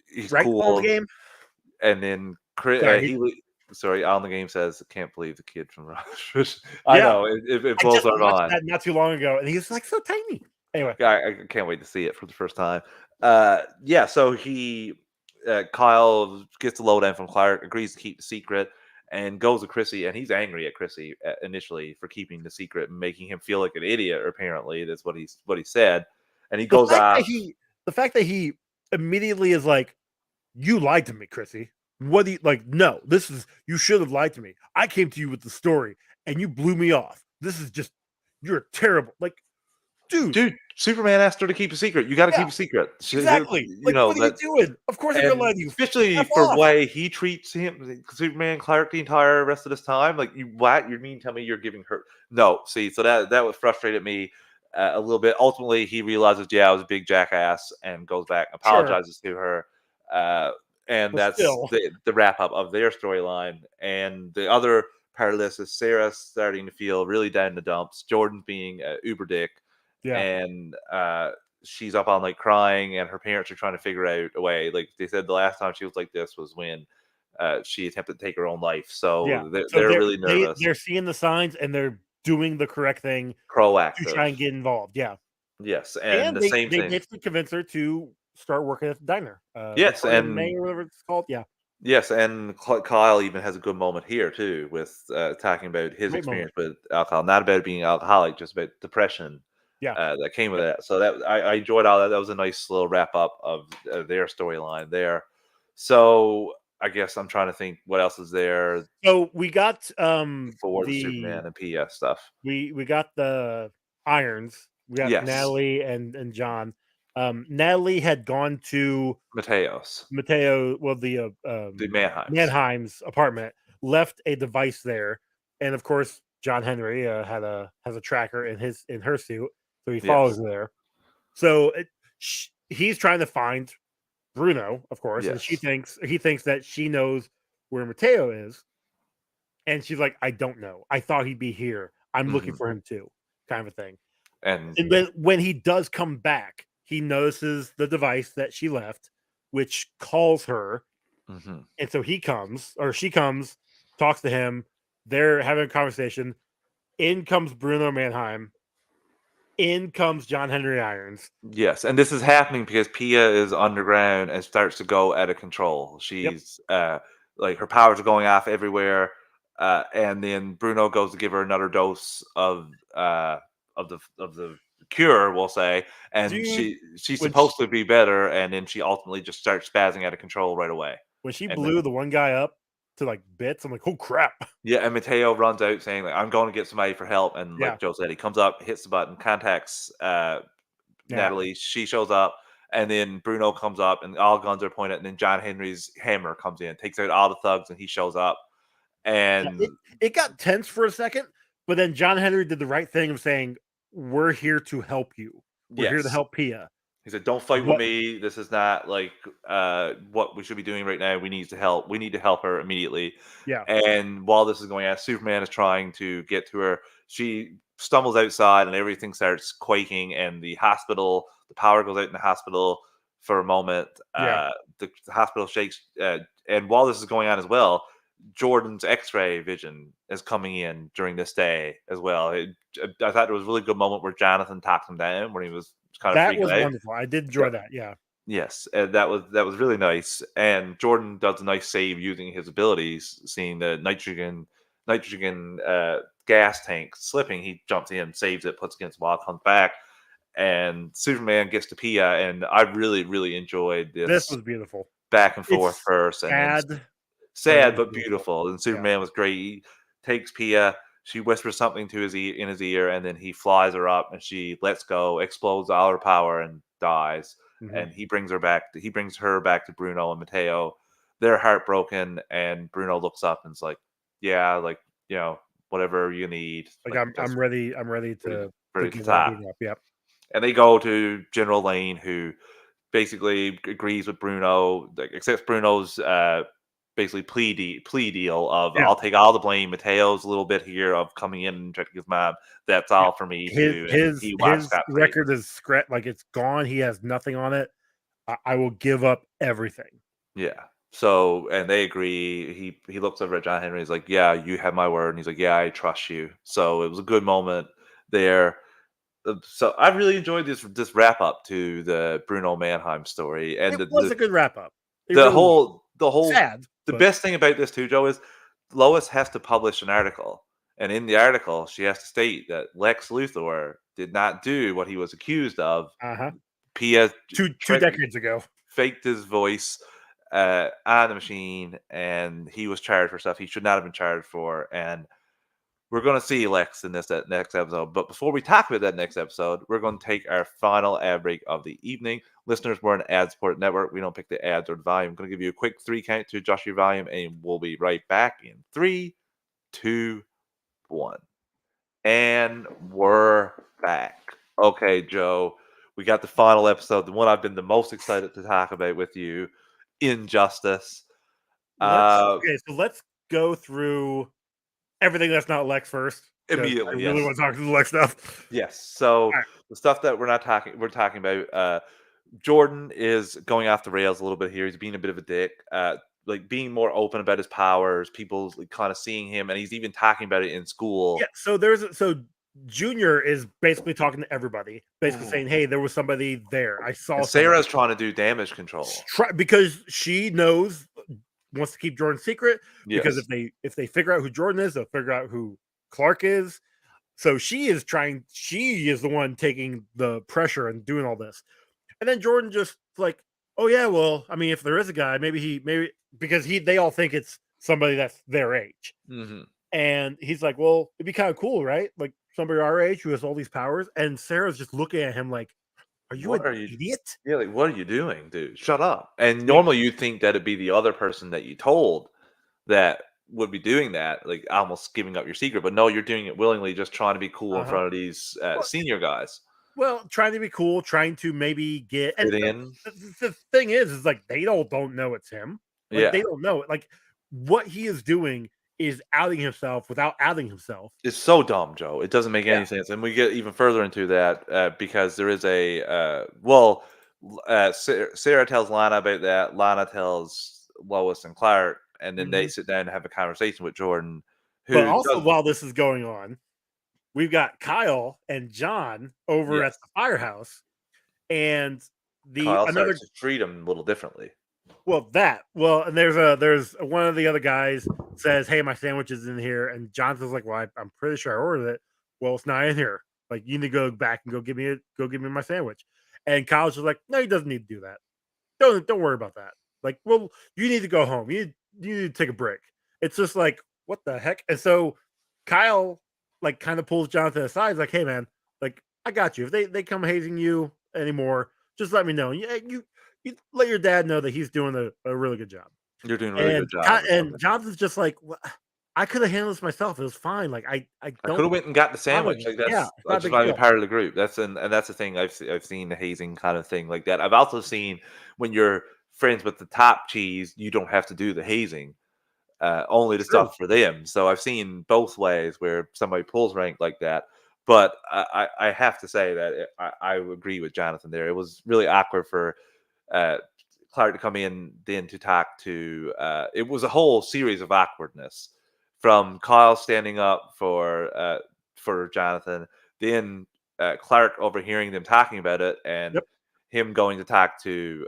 S1: he's
S2: right on the
S1: cool.
S2: game.
S1: And then
S2: Sorry,
S1: sorry, on the game says, "Can't believe the kid from Rush." I
S2: yeah,
S1: know it
S2: I
S1: blows
S2: just
S1: our
S2: watched
S1: mind.
S2: that not too long ago, and he's like so tiny. Anyway,
S1: I can't wait to see it for the first time. Yeah, so Kyle gets the lowdown from Clark, agrees to keep the secret, and goes to Chrissy, and he's angry at Chrissy initially for keeping the secret and making him feel like an idiot. Apparently, that's what he said, and he
S2: the
S1: goes
S2: fact that
S1: off.
S2: he the fact that he immediately is like, "You lied to me, Chrissy. What do you like? No, this is you should have lied to me. I came to you with the story, and you blew me off. This is just you're terrible. Like, dude,
S1: Dude, Superman asked her to keep a secret. You got to
S2: yeah,
S1: keep a secret.
S2: exactly.
S1: You
S2: Like,
S1: know
S2: what are you
S1: that.
S2: doing? Of course I'm gonna
S1: And
S2: lie to you.
S1: especially
S2: F
S1: for the
S2: off.
S1: way he treats him, Superman, Clark, the entire rest of this time. Like, you what? You mean tell me you're giving her no? See, so that would frustrated me a little bit. Ultimately, he realizes, yeah, I was a big jackass, and goes back and
S2: Sure,
S1: apologizes to her. Uh, and
S2: but
S1: that's
S2: still,
S1: the wrap up of their storyline. And the other part of this is Sarah starting to feel really down in the dumps. Jordan being uber dick,
S2: yeah.
S1: and she's up all night crying, and her parents are trying to figure out a way. Like they said, the last time she was like this was when she attempted to take her own life.
S2: Yeah.
S1: So
S2: So
S1: they're really nervous,
S2: they're seeing the signs and they're doing the correct thing to
S1: proactive.
S2: try and get involved. Yeah.
S1: Yes, and
S2: And
S1: the same
S2: they
S1: thing.
S2: basically convince her to start working at the diner. The
S1: Yes,
S2: Corn
S1: and
S2: May or whatever it's called. Yeah.
S1: yes, and Kyle even has a good moment here too, with talking about his
S2: Great moment.
S1: experience with alcohol, not about being alcoholic, just about depression
S2: Yeah.
S1: that came with
S2: Yep.
S1: that. So that I enjoyed all that. That was a nice little wrap up of their storyline there. So I guess I'm trying to think what else is there
S2: So we got
S1: for the Superman and PS stuff.
S2: we got the irons. We got
S1: Yes,
S2: Natalie and John. Natalie had gone to
S1: Mateos,
S2: Mateo, well,
S1: the Manheims.
S2: Mannheim's apartment, left a device there, and of course, John Henry has a tracker in her suit, so he follows
S1: Yes,
S2: her there. So he's trying to find Bruno, of course, and
S1: yes.
S2: he thinks that she knows where Mateo is, and she's like, "I don't know. I thought he'd be here. I'm looking
S1: Hmm.
S2: for him too," kind of a thing.
S1: And
S2: And then when he does come back, he notices the device that she left, which calls her.
S1: mhm.
S2: And so he comes, or she comes, talks to him. They're having a conversation. In comes Bruno Mannheim. In comes John Henry Irons.
S1: Yes, and this is happening because Pia is underground and starts to go out of control.
S2: Yep.
S1: She's like her powers are going off everywhere, and then Bruno goes to give her another dose of the cure, we'll say, and
S2: Dude,
S1: she's
S2: when
S1: supposed to be better, and then she ultimately just starts spazzing out of control right away.
S2: she
S1: And then
S2: blew the one guy up to like bits, I'm like, oh crap.
S1: yeah, and Mateo runs out saying like I'm going to get somebody for help, and
S2: Yeah.
S1: like Joe said, he comes up, hits the button, contacts
S2: Natalie.
S1: Natalie, she shows up, and then Bruno comes up, and all guns are pointed, and then John Henry's hammer comes in, takes out all the thugs, and he shows up.
S2: Yeah,
S1: And
S2: it got tense for a second, but then John Henry did the right thing of saying, "We're here to help you. We're here to
S1: yes,
S2: help Pia."
S1: he said, "Don't fight with
S2: But
S1: me. This is not like what we should be doing right now. We need to help. We need to help her immediately."
S2: yeah,
S1: And while this is going on, Superman is trying to get to her. She stumbles outside, and everything starts quaking. And the power goes out in the hospital for a moment.
S2: yeah,
S1: The hospital shakes. And while this is going on as well, Jordan's X-ray vision is coming in during this day as well. I thought there was a really good moment where Jonathan talked him down when he was kind of
S2: that
S1: freaking
S2: was
S1: out.
S2: wonderful. I did
S1: Yeah.
S2: enjoy that. Yeah,
S1: Yes, and that was really nice. And Jordan does a nice save using his abilities, seeing the nitrogen gas tank slipping. He jumps in, saves it, puts it against the wall, comes back, and Superman gets to Pia. And I really enjoyed
S2: this
S1: this
S2: was beautiful.
S1: back and forth
S2: It's
S1: person. And
S2: sad, but it
S1: sad
S2: was
S1: but
S2: beautiful.
S1: beautiful. And
S2: Yeah.
S1: Superman was great. He takes Pia. She whispers something to in his ear, and then he flies her up, and she lets go, explodes all her power, and dies.
S2: Mhm.
S1: And he brings her back. He brings her back to Bruno and Mateo. They're heartbroken, and Bruno looks up and is like, "Yeah, like whatever you need,
S2: Like
S1: like
S2: I'm
S1: that's
S2: ready. I'm ready
S1: ready,
S2: to
S1: ready to
S2: give
S1: talk."
S2: everything up. Yep.
S1: And they go to General Lane, who basically agrees with Bruno, like, accepts Bruno's basically plea deal of
S2: Yeah.
S1: I'll take all the blame. Mateo's a little bit here of coming in and checking his mom. That's
S2: Yeah.
S1: all for me
S2: His
S1: too, and
S2: his
S1: he walks
S2: his
S1: scot free.
S2: record is like it's gone. He has nothing on it. I will give up everything.
S1: Yeah. So and they agree. He looks over at John Henry. He's like, "Yeah, you have my word." And he's like, "Yeah, I trust you." So it was a good moment there. So I really enjoyed this wrap up to the Bruno Mannheim story, and
S2: It was a good wrap up. It
S1: the
S2: really was.
S1: whole
S2: Sad,
S1: the
S2: but
S1: best thing about this too, Joe, is Lois has to publish an article, and in the article, she has to state that Lex Luthor did not do what he was accused of.
S2: uh-huh.
S1: Pia
S2: Two
S1: tricked,
S2: decades ago.
S1: faked his voice on the machine, and he was charged for stuff he should not have been charged for. And we're going to see Lex in that next episode. But before we talk about that next episode, we're going to take our final ad break of the evening. Listeners, we're an ad supported network. We don't pick the ads or the volume. I'm going to give you a quick 3 count to adjust your volume, and we'll be right back in 3, 2, 1. And we're back. Okay, Joe, we got the final episode, the one I've been the most excited to talk about with you, Injustice. Uh,
S2: Let's go through everything that's not Lex first, because I
S1: Immediately,
S2: really
S1: yes.
S2: want to talk through the Lex stuff.
S1: Yes. So
S2: All right.
S1: the stuff that we're talking about. Jordan is going off the rails a little bit here. He's being a bit of a dick. like being more open about his powers, people like, kind of seeing him, and he's even talking about it in school.
S2: Yeah, so Junior is basically talking to everybody, basically saying, "Hey, there was somebody there. I saw
S1: And
S2: somebody."
S1: Sarah's trying to do damage control.
S2: Because she knows, wants to keep Jordan secret. Because
S1: Yes.
S2: if they figure out who Jordan is, they'll figure out who Clark is. So she is trying. She is the one taking the pressure and doing all this. And then Jordan just like, "Oh yeah, well, I mean, if there is a guy, maybe because they all think it's somebody that's their age."
S1: Hmm.
S2: And he's like, "Well, it'd be kind of cool, right? Like somebody our age who has all these powers." And Sarah's just looking at him like, "Are you
S1: What
S2: an
S1: are you?
S2: idiot?"
S1: Yeah, like what are you doing, dude? Shut up. And
S2: Yeah.
S1: normally you'd think that it'd be the other person that you told that would be doing that, like almost giving up your secret. But no, you're doing it willingly, just trying to be cool in
S2: Uh-huh.
S1: front of these
S2: Well,
S1: senior guys.
S2: well, trying to be cool, trying to maybe get, and
S1: Fit in.
S2: the thing is like they don't know it's him. Like
S1: Yeah.
S2: they don't know it. Like what he is doing is outing himself without outing himself.
S1: It's so dumb, Joe. It doesn't make
S2: Yeah.
S1: any sense, and we get even further into that because there is a Sarah tells Lana about that. Lana tells Lois and Clark, and then they
S2: Mhm.
S1: sit down and have a conversation with Jordan,
S2: But
S1: who
S2: also,
S1: does.
S2: while this is going on, we've got Kyle and John over at
S1: Yes,
S2: the firehouse, and the
S1: Kyle starts
S2: another
S1: to treat him a little differently.
S2: and there's one of the other guys says, "Hey, my sandwich is in here," and Jonathan's like, "Well, I'm pretty sure I ordered it." "Well, it's not in here. Like, you need to go back and go give me my sandwich." And Kyle's just like, "No, he doesn't need to do that. Don't worry about that. Like, well, you need to go home. You need to take a break." It's just like, what the heck? And so Kyle like kind of pulls Jonathan aside, he's like, "Hey, man, like I got you. If they come hazing you anymore, just let me know. Yeah, you let your dad know that he's doing a really good job."
S1: You're doing a really good job or
S2: And
S1: something.
S2: Jonathan's just like, I could have handled this myself. It was fine. Like I
S1: I could
S2: don't
S1: have went and got the
S2: bother
S1: sandwich.
S2: me.
S1: Like
S2: Yeah,
S1: that's
S2: it's
S1: I
S2: not a
S1: just
S2: big
S1: want to be
S2: deal.
S1: part of the group. That's the thing I've seen the hazing kind of thing like that. I've also seen when you're friends with the top cheese, you don't have to do the hazing. Only the
S2: True.
S1: stuff for them. So I've seen both ways where somebody pulls rank like that. But I have to say that I agree with Jonathan there. It was really awkward for uh, Clark to come in then to talk to. It was a whole series of awkwardness from Kyle standing up for Jonathan, then Clark overhearing them talking about it, and
S2: Yep.
S1: him going to talk to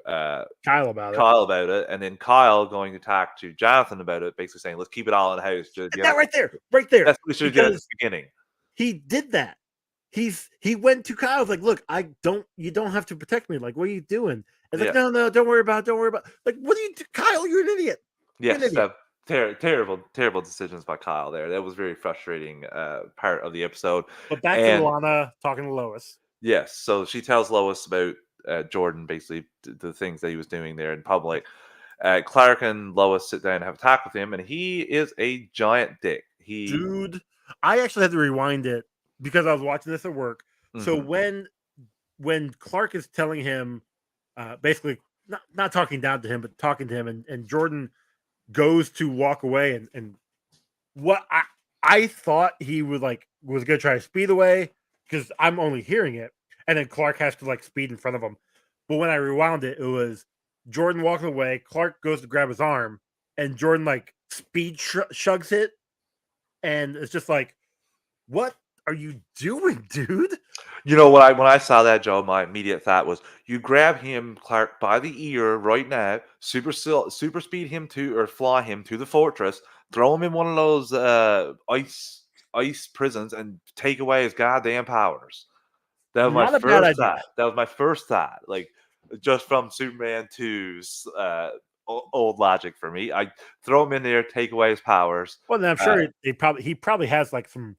S2: Kyle about it.
S1: Kyle about it, and then Kyle going to talk to Jonathan about it, basically saying, "Let's keep it all in house." Just
S2: And
S1: get
S2: that
S1: it.
S2: right there,
S1: That's what we should have did at the
S2: because
S1: beginning.
S2: he did that. He went to Kyle like, "Look, you don't have to protect me. Like, what are you doing?" It's like,
S1: Yeah.
S2: "No, don't worry about it. Don't worry about it." Like, what do you do? Kyle, you're an idiot. You're an
S1: Yes.
S2: idiot.
S1: Terrible decisions by Kyle there. That was very frustrating part of the episode.
S2: But back to
S1: And
S2: Lana talking to Lois.
S1: yes, so she tells Lois about Jordan, basically the things that he was doing there in public. Clark and Lois sit down and have a talk with him, and he is a giant dick. He.
S2: Dude, I actually had to rewind it because I was watching this at work. So
S1: Mhm.
S2: when Clark is telling him, basically not talking down to him, but talking to him, and Jordan goes to walk away, and what I thought he would like was gonna try to speed away because I'm only hearing it, and then Clark has to like speed in front of him. But when I rewound it, it was Jordan walking away. Clark goes to grab his arm, and Jordan like speed shugs it, and it's just like, what are you doing, dude?
S1: You know what? When I saw that, Joe, my immediate thought was, you grab him, Clark, by the ear right now, super speed him to, or fly him to the fortress, throw him in one of those ice prisons, and take away his goddamn powers. That was my
S2: Not a bad
S1: first
S2: idea.
S1: thought. That was my first thought. Like just from Superman 2's old logic for me, I throw him in there, take away his powers.
S2: Well, then I'm
S1: Uh,
S2: sure he probably has like some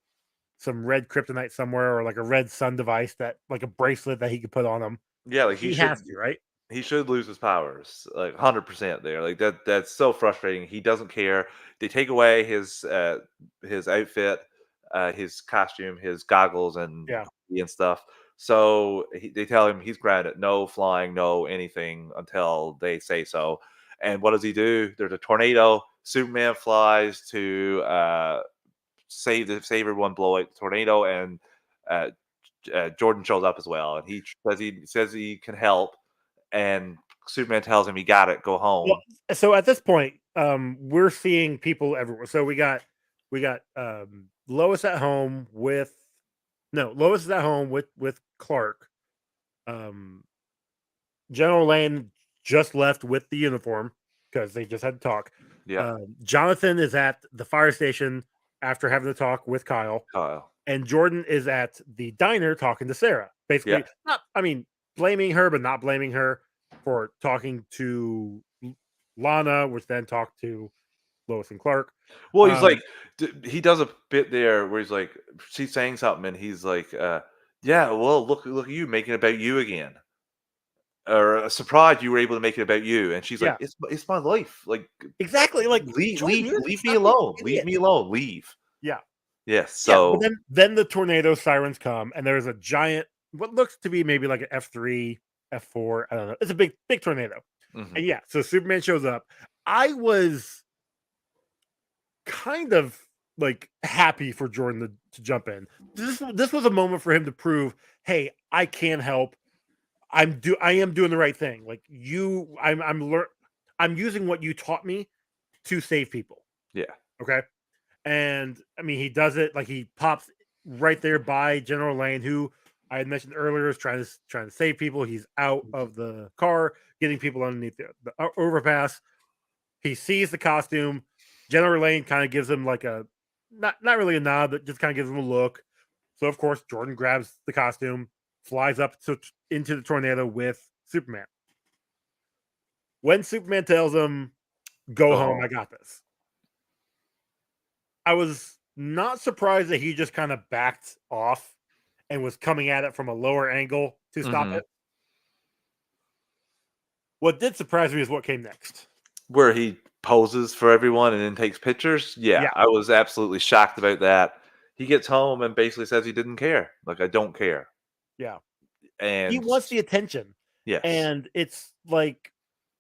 S2: red kryptonite somewhere, or like a red sun device, that like a bracelet that he could put on him.
S1: yeah, like
S2: He has to, right?
S1: he should lose his powers, like 100% there. Like that's so frustrating. He doesn't care. They take away his outfit, his costume, his goggles
S2: Yeah.
S1: and stuff. So they tell him he's grounded. No flying, no anything until they say so. And what does he do? There's a tornado. Superman flies to save everyone, blow it tornado, and uh, Jordan shows up as well, and he says he can help, and Superman tells him, "You got it, go
S2: Well,
S1: home."
S2: so at this point, we're seeing people everywhere. So we got Lois at home with Lois is at home with Clark. Um, General Lane just left with the uniform because they just had to talk.
S1: Yeah,
S2: Jonathan is at the fire station after having the talk with Kyle,
S1: Kyle.
S2: and Jordan is at the diner talking to Sarah.
S1: Yeah.
S2: Basically, not blaming her, but not blaming her for talking to Lana, which then talked to Lois and Clark.
S1: Well, he's like, he does a bit there where he's like, she's saying something, and he's like, "Yeah, well, look at you making it about you again." Or surprised you were able to make it about you, and she's like,
S2: Yeah,
S1: it's my life. Like,
S2: exactly. Like Jordan, you're
S1: leave me
S2: such an
S1: alone. Leave
S2: idiot.
S1: me alone. Leave.
S2: Yeah,
S1: Yes.
S2: yeah. But
S1: So.
S2: then the tornado sirens come, and there's a giant, what looks to be maybe like an F3, F4. I don't know. It's a big tornado,
S1: Mhm.
S2: and yeah. So Superman shows up. I was kind of like happy for Jordan to jump in. This was a moment for him to prove, hey, I can help. I am doing the right thing. Like I'm using what you taught me to save people.
S1: Yeah.
S2: Okay. And I mean, he does it like he pops right there by General Lane, who I had mentioned earlier is trying to save people. He's out of the car, getting people underneath the overpass. He sees the costume. General Lane kind of gives him like a not really a nod, but just kind of gives him a look. So of course, Jordan grabs the costume, flies up into the tornado with Superman. When Superman tells him, "Go home,
S1: Oh.
S2: I got this," I was not surprised that he just kind of backed off and was coming at it from a lower angle to stop
S1: Mhm.
S2: it. What did surprise me is what came next.
S1: Where he poses for everyone and then takes pictures. Yeah,
S2: Yeah,
S1: I was absolutely shocked about that. He gets home and basically says he didn't care. Like, I don't care.
S2: yeah. He
S1: And
S2: wants the attention,
S1: yes,
S2: and it's like,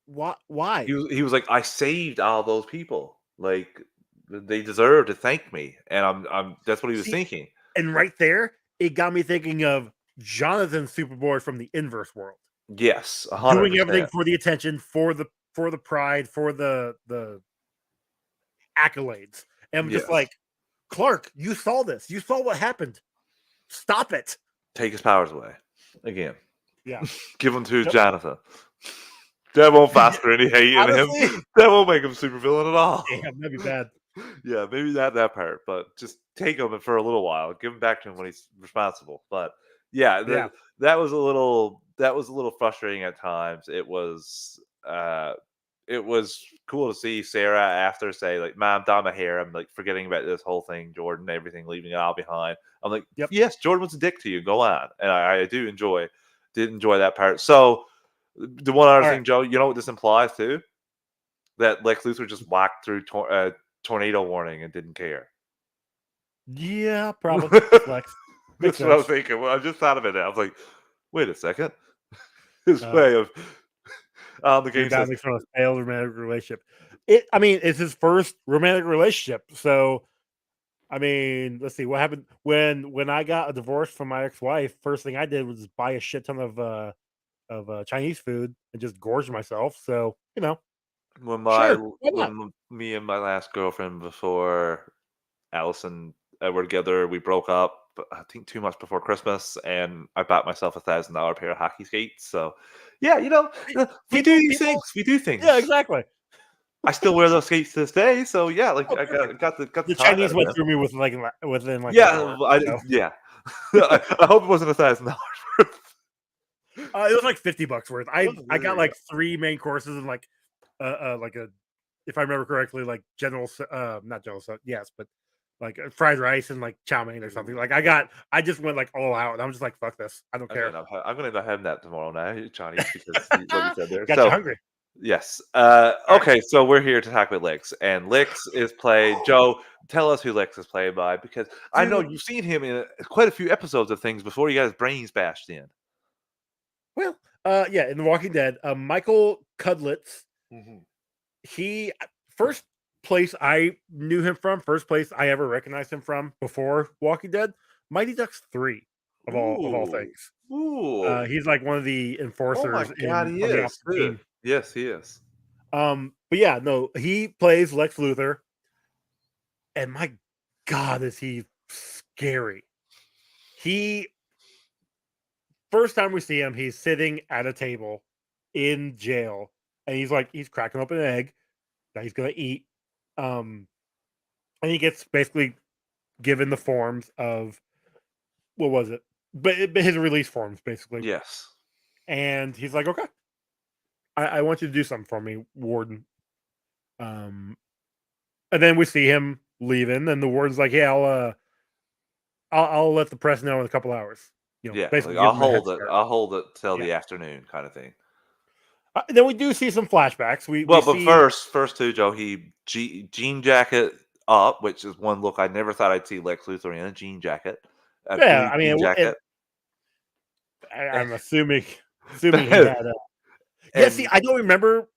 S2: why?
S1: he was like, I saved all those people. Like, they deserve to thank me. And I'm that's what he was
S2: See,
S1: thinking.
S2: and right there, it got me thinking of Jonathan Superboy from the inverse world,
S1: Yes,
S2: doing everything
S1: 100%.
S2: for the attention, for the pride, for the accolades. And I'm just
S1: Yes.
S2: like, Clark, you saw this. You saw what happened. Stop it.
S1: Take his powers away. Again.
S2: Yeah.
S1: Give them to
S2: Yep.
S1: Jonathan. That won't foster any hate in him.
S2: Honestly,
S1: That won't make him super villain at all.
S2: damn, that'd be bad.
S1: Yeah, maybe not that part, but just take him for a little while. Give him back to him when he's responsible. But yeah,
S2: Yeah.
S1: that was a little frustrating at times. It was cool to see Sarah after say like, "Mom, dye my hair. I'm like forgetting about this whole thing, Jordan, everything, leaving it all behind." I'm like,
S2: Yep.
S1: "Yes, Jordan was a dick to you. Go on," and I did enjoy that part. So the one other
S2: All right.
S1: thing, Joe, you know what this implies too? That Lex Luthor just walked through tornado warning and didn't care.
S2: Yeah, probably. Good flex. Makes
S1: That's what I was
S2: sense.
S1: thinking. Well, I just thought of it now. I was like, wait a second. His
S2: Uh,
S1: way of the game says,
S2: Rebounding from a failed romantic relationship. I mean, it's his first romantic relationship. So, I mean, let's see what happened when I got a divorce from my ex-wife. First thing I did was buy a shit ton of Chinese food and just gorge myself. So, sure, why not?
S1: me and my last girlfriend before Allison were together, we broke up. I think 2 months before Christmas, and I bought myself $1,000 pair of hockey skates. So, yeah, we do these things.
S2: People,
S1: We do
S2: yeah,
S1: things.
S2: exactly.
S1: I still wear those skates to this day. So yeah, like
S2: Oh,
S1: I
S2: perfect.
S1: got the
S2: The
S1: time out
S2: Chinese
S1: of
S2: went
S1: them.
S2: through me within like an
S1: Yeah,
S2: hour. So.
S1: yeah. I hope it wasn't $1,000
S2: It was like $50 worth.
S1: Well,
S2: I
S1: there
S2: got
S1: you go.
S2: like three main courses and like a, if I remember correctly, like not general yes, but like fried rice and like chow mein or something.
S1: Ooh.
S2: Like I just went like all out and I'm just like, fuck this. I don't care.
S1: I'm gonna end up having that tomorrow night, Chinese, because what you said there.
S2: Got you
S1: So
S2: hungry.
S1: yes.
S2: All right.
S1: Okay, so we're here to talk about Lix, and Lix is played. Joe, tell us who Lix is played by, because I know
S2: Dude,
S1: you've seen him in quite a few episodes of things before he got his brains bashed in.
S2: well, yeah, in The Walking Dead, Michael Cudlitz,
S1: Mhm.
S2: he first place I knew him from, first place I ever recognized him from before Walking Dead, Mighty Ducks 3 of all
S1: Ooh,
S2: things.
S1: ooh!
S2: He's like one of the
S1: Oh my
S2: enforcers
S1: God,
S2: in
S1: he
S2: on the
S1: is
S2: opposite
S1: too.
S2: team.
S1: Yes, he is.
S2: But yeah, no, he plays Lex Luthor, and my God, is he scary. He first time we see him, he's sitting at a table in jail, and he's cracking open an egg that he's gonna eat. And he gets basically given the forms of what was it? But his release forms basically,
S1: Yes.
S2: and he's like, "Okay, I want you to do something for me, Warden." Um, and then we see him leaving, and the Warden's like, "Yeah, I'll let the press know in a couple hours."
S1: Yeah. Like
S2: Basically
S1: I'll
S2: give him a head
S1: hold it.
S2: start.
S1: I'll hold it till
S2: Yeah.
S1: the afternoon, kind of thing.
S2: Then we do see some flashbacks. We
S1: Well, but
S2: see,
S1: first too, Joe, he jean jacket up, which is one look I never thought I'd see Lex Luthor in a jean jacket, a
S2: yeah.
S1: blue
S2: I
S1: jean
S2: mean,
S1: jacket,
S2: I'm assuming he had a. Yeah. See,
S1: and
S2: I don't remember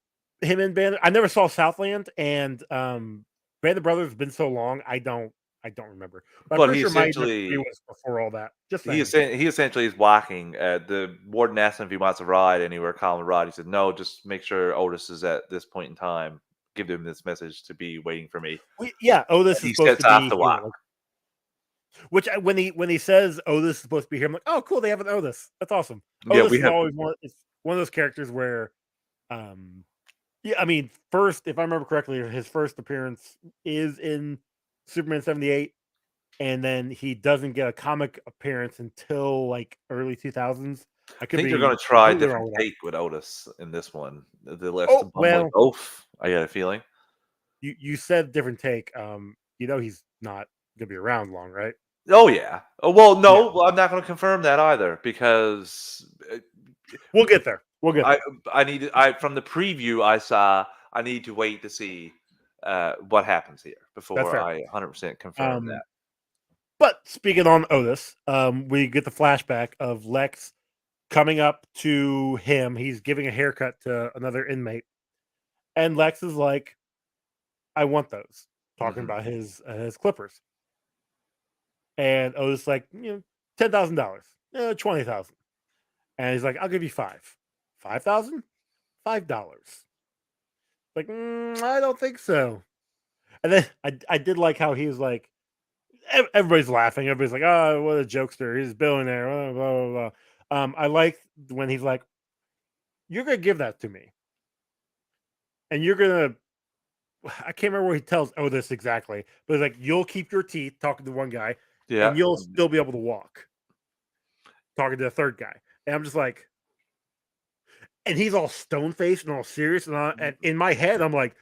S2: him in Band. I never saw Southland, and Band of Brothers has been so long. I don't remember. But I'm
S1: but
S2: pretty sure my memory was before all that. Just saying.
S1: he essentially is walking. The warden asked him if he wants a ride anywhere. Colin would ride. He said, "No, just make sure Otis is at this point in time. Give him this message to be waiting for me."
S2: Yeah. Oh,
S1: And
S2: this is
S1: he
S2: supposed
S1: sets
S2: to
S1: off
S2: be
S1: to
S2: here.
S1: walk.
S2: Which when he says, "Oh, this is supposed to be here," I'm like, "Oh, cool, they have an Otis. That's awesome."
S1: Yeah,
S2: Otis
S1: we
S2: is
S1: have.
S2: always one. It's one of those characters where, um, yeah, I mean, first, if I remember correctly, his first appearance is in Superman 78, and then he doesn't get a comic appearance until like early 2000s. I
S1: I
S2: could
S1: think they're
S2: be
S1: going to try a
S2: completely wrong
S1: different
S2: with that.
S1: take with Otis in this one. They left
S2: Oh
S1: him bumbling
S2: well,
S1: oaf. I got a feeling.
S2: you said different take. He's not gonna be around long, right?
S1: Oh yeah. Oh, well,
S2: Yeah,
S1: no, well, I'm not going to confirm that either because
S2: we'll get there. We'll get
S1: I
S2: there.
S1: I need I from the preview I saw. I need to wait to see what happens here
S2: That's
S1: before
S2: fair.
S1: I 100% confirm
S2: Um,
S1: that.
S2: But speaking on Otis, we get the flashback of Lex coming up to him. He's giving a haircut to another inmate, and Lex is like, "I want those." Talking
S1: Hmm.
S2: about his clippers, and Otis is like, $10,000, 20,000, and he's like, "I'll give you five, 5,000, $5." Like, I don't think so. And then I did like how he was like, everybody's laughing. Everybody's like, "Oh, what a jokester! He's a billionaire." Blah blah blah. I like when he's like, "You're gonna give that to me, and you're gonna." I can't remember what he tells Otis exactly, but it's like, "You'll keep your teeth," talking to one guy,
S1: Yeah.
S2: "and you'll still be able to walk," talking to the third guy. And I'm just like, and he's all stone faced and all serious, and in my head, I'm like,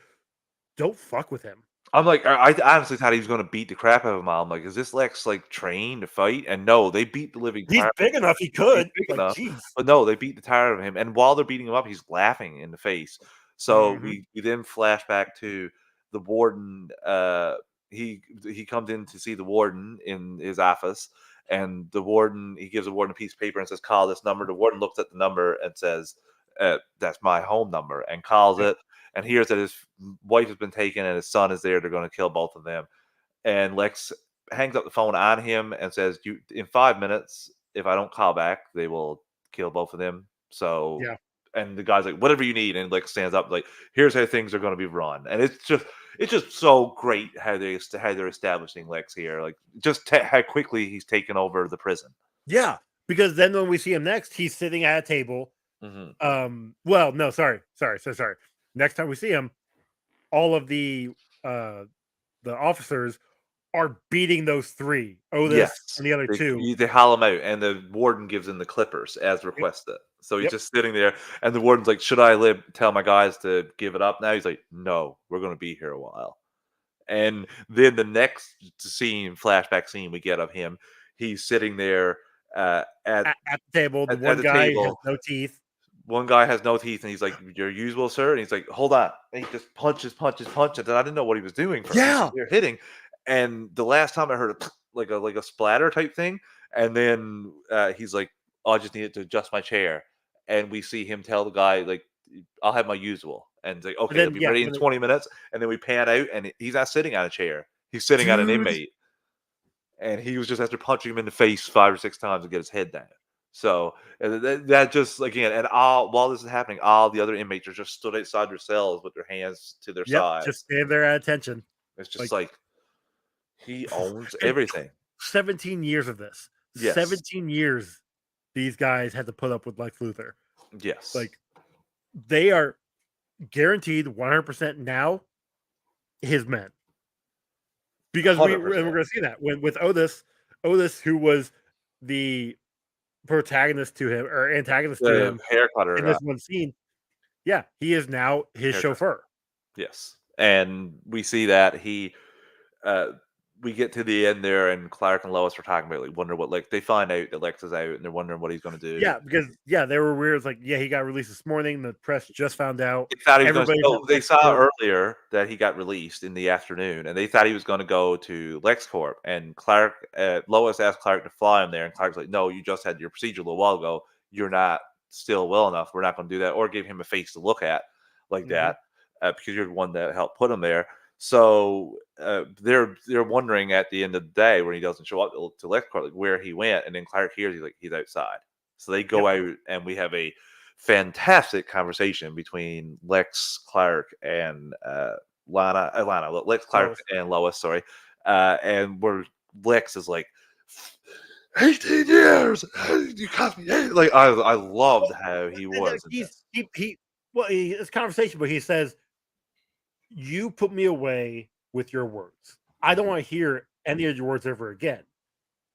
S2: "Don't fuck with him.
S1: I'm like, I honestly thought he was going to beat the crap out of him. I'm like, is this Lex like trained to fight? And no, they beat the living
S2: He's
S1: tar.
S2: big enough. He
S1: He's
S2: could."
S1: big
S2: Like,
S1: enough,
S2: jeez.
S1: but no, they beat the tire out of him. And while they're beating him up, he's laughing in the face. So
S2: Hmm.
S1: we then flash back to the warden. He comes in to see the warden in his office, and the warden he gives the warden a piece of paper and says, "Call this number." The warden looks at the number and says, "That's my home number," and calls
S2: Yep.
S1: it. And hears that his wife has been taken and his son is there. They're going to kill both of them. And Lex hangs up the phone on him and says, "You in 5 minutes. If I don't call back, they will kill both of them." So,
S2: Yeah.
S1: and the guy's like, "Whatever you need." And Lex stands up like, "Here's how things are going to be run." And it's just so great how they're establishing Lex here. Like just how quickly he's taken over the prison.
S2: Yeah. Because then when we see him next, he's sitting at a table.
S1: Hmm.
S2: Well, no, sorry. Next time we see him, all of uh the officers are beating those three, Otis
S1: Yes,
S2: and the other two.
S1: they haul him out, and the warden gives him the clippers as
S2: Yep.
S1: requested. So he's
S2: Yep.
S1: just sitting there, and the warden's like, "Should I tell my guys to give it up now?" He's like, "No, we're going to be here a while." And then the next flashback scene we get of him, he's sitting there uh, at,
S2: At the table, the
S1: at
S2: one
S1: the
S2: guy has
S1: table.
S2: no teeth.
S1: One guy has no teeth, and he's like, "Your usual, sir." And he's like, "Hold on." And he just punches. And I didn't know what he was doing first. He's
S2: Yeah.
S1: just there hitting. And the last time I heard a like a splatter type thing, and then he's like, "Oh, I just needed to adjust my chair." And we see him tell the guy like, "I'll have my usual." And he's like,
S2: And
S1: "Okay, it'll
S2: then
S1: be
S2: yeah,
S1: ready in 20 minutes." And then we pan out, and he's not sitting on a chair. He's sitting on an
S2: dude.
S1: inmate, and he was just after punching him in the face 5 or 6 times to get his head down. So that just again, and all while this is happening, all the other inmates are just stood outside their cells with their hands to their
S2: Yep, just
S1: sides.
S2: stand there at attention.
S1: It's just
S2: Like,
S1: like he owns
S2: and
S1: everything.
S2: 17 years of this.
S1: Yes,
S2: 17 years these guys had to put up with Lex Luthor.
S1: yes,
S2: Like, they are guaranteed 100% now his men. Because we're
S1: 100%.
S2: going to see that with Otis, who was the protagonist to him or antagonist to
S1: The
S2: him
S1: hair cutter
S2: in
S1: guy.
S2: this one scene. Yeah, he is now his
S1: Haircut.
S2: chauffeur.
S1: Yes, and we see that uh, we get to the end there, and Clark and Lois are talking about like wonder what like they find out that Lex is out, and they're wondering what he's going to do.
S2: Yeah, because they were weird. It's like, yeah, he got released this morning. The press just found out.
S1: They thought he was going to.
S2: Everybody's
S1: So
S2: at
S1: they saw
S2: LexCorp.
S1: earlier that he got released in the afternoon, and they thought he was going to go to LexCorp. And Lois asked Clark to fly him there, and Clark's like, "No, you just had your procedure a little while ago. You're not still well enough. We're not going to do that, or give him a face to look at like
S2: Mhm.
S1: that, because you're the one that helped put him there." So they're wondering at the end of the day when he doesn't show up to LexCorp like where he went, and then Clark hears he's outside. So they go
S2: Yep.
S1: out, and we have a fantastic conversation between Lex Clark and Lex Clark
S2: Lois.
S1: and Lois, sorry. And where Lex is like, 18 years, you cost me like I loved how he
S2: And,
S1: was in
S2: he's
S1: this.
S2: he well, it's conversation, but he says, "You put me away with your words. I don't want to hear any of your words ever again.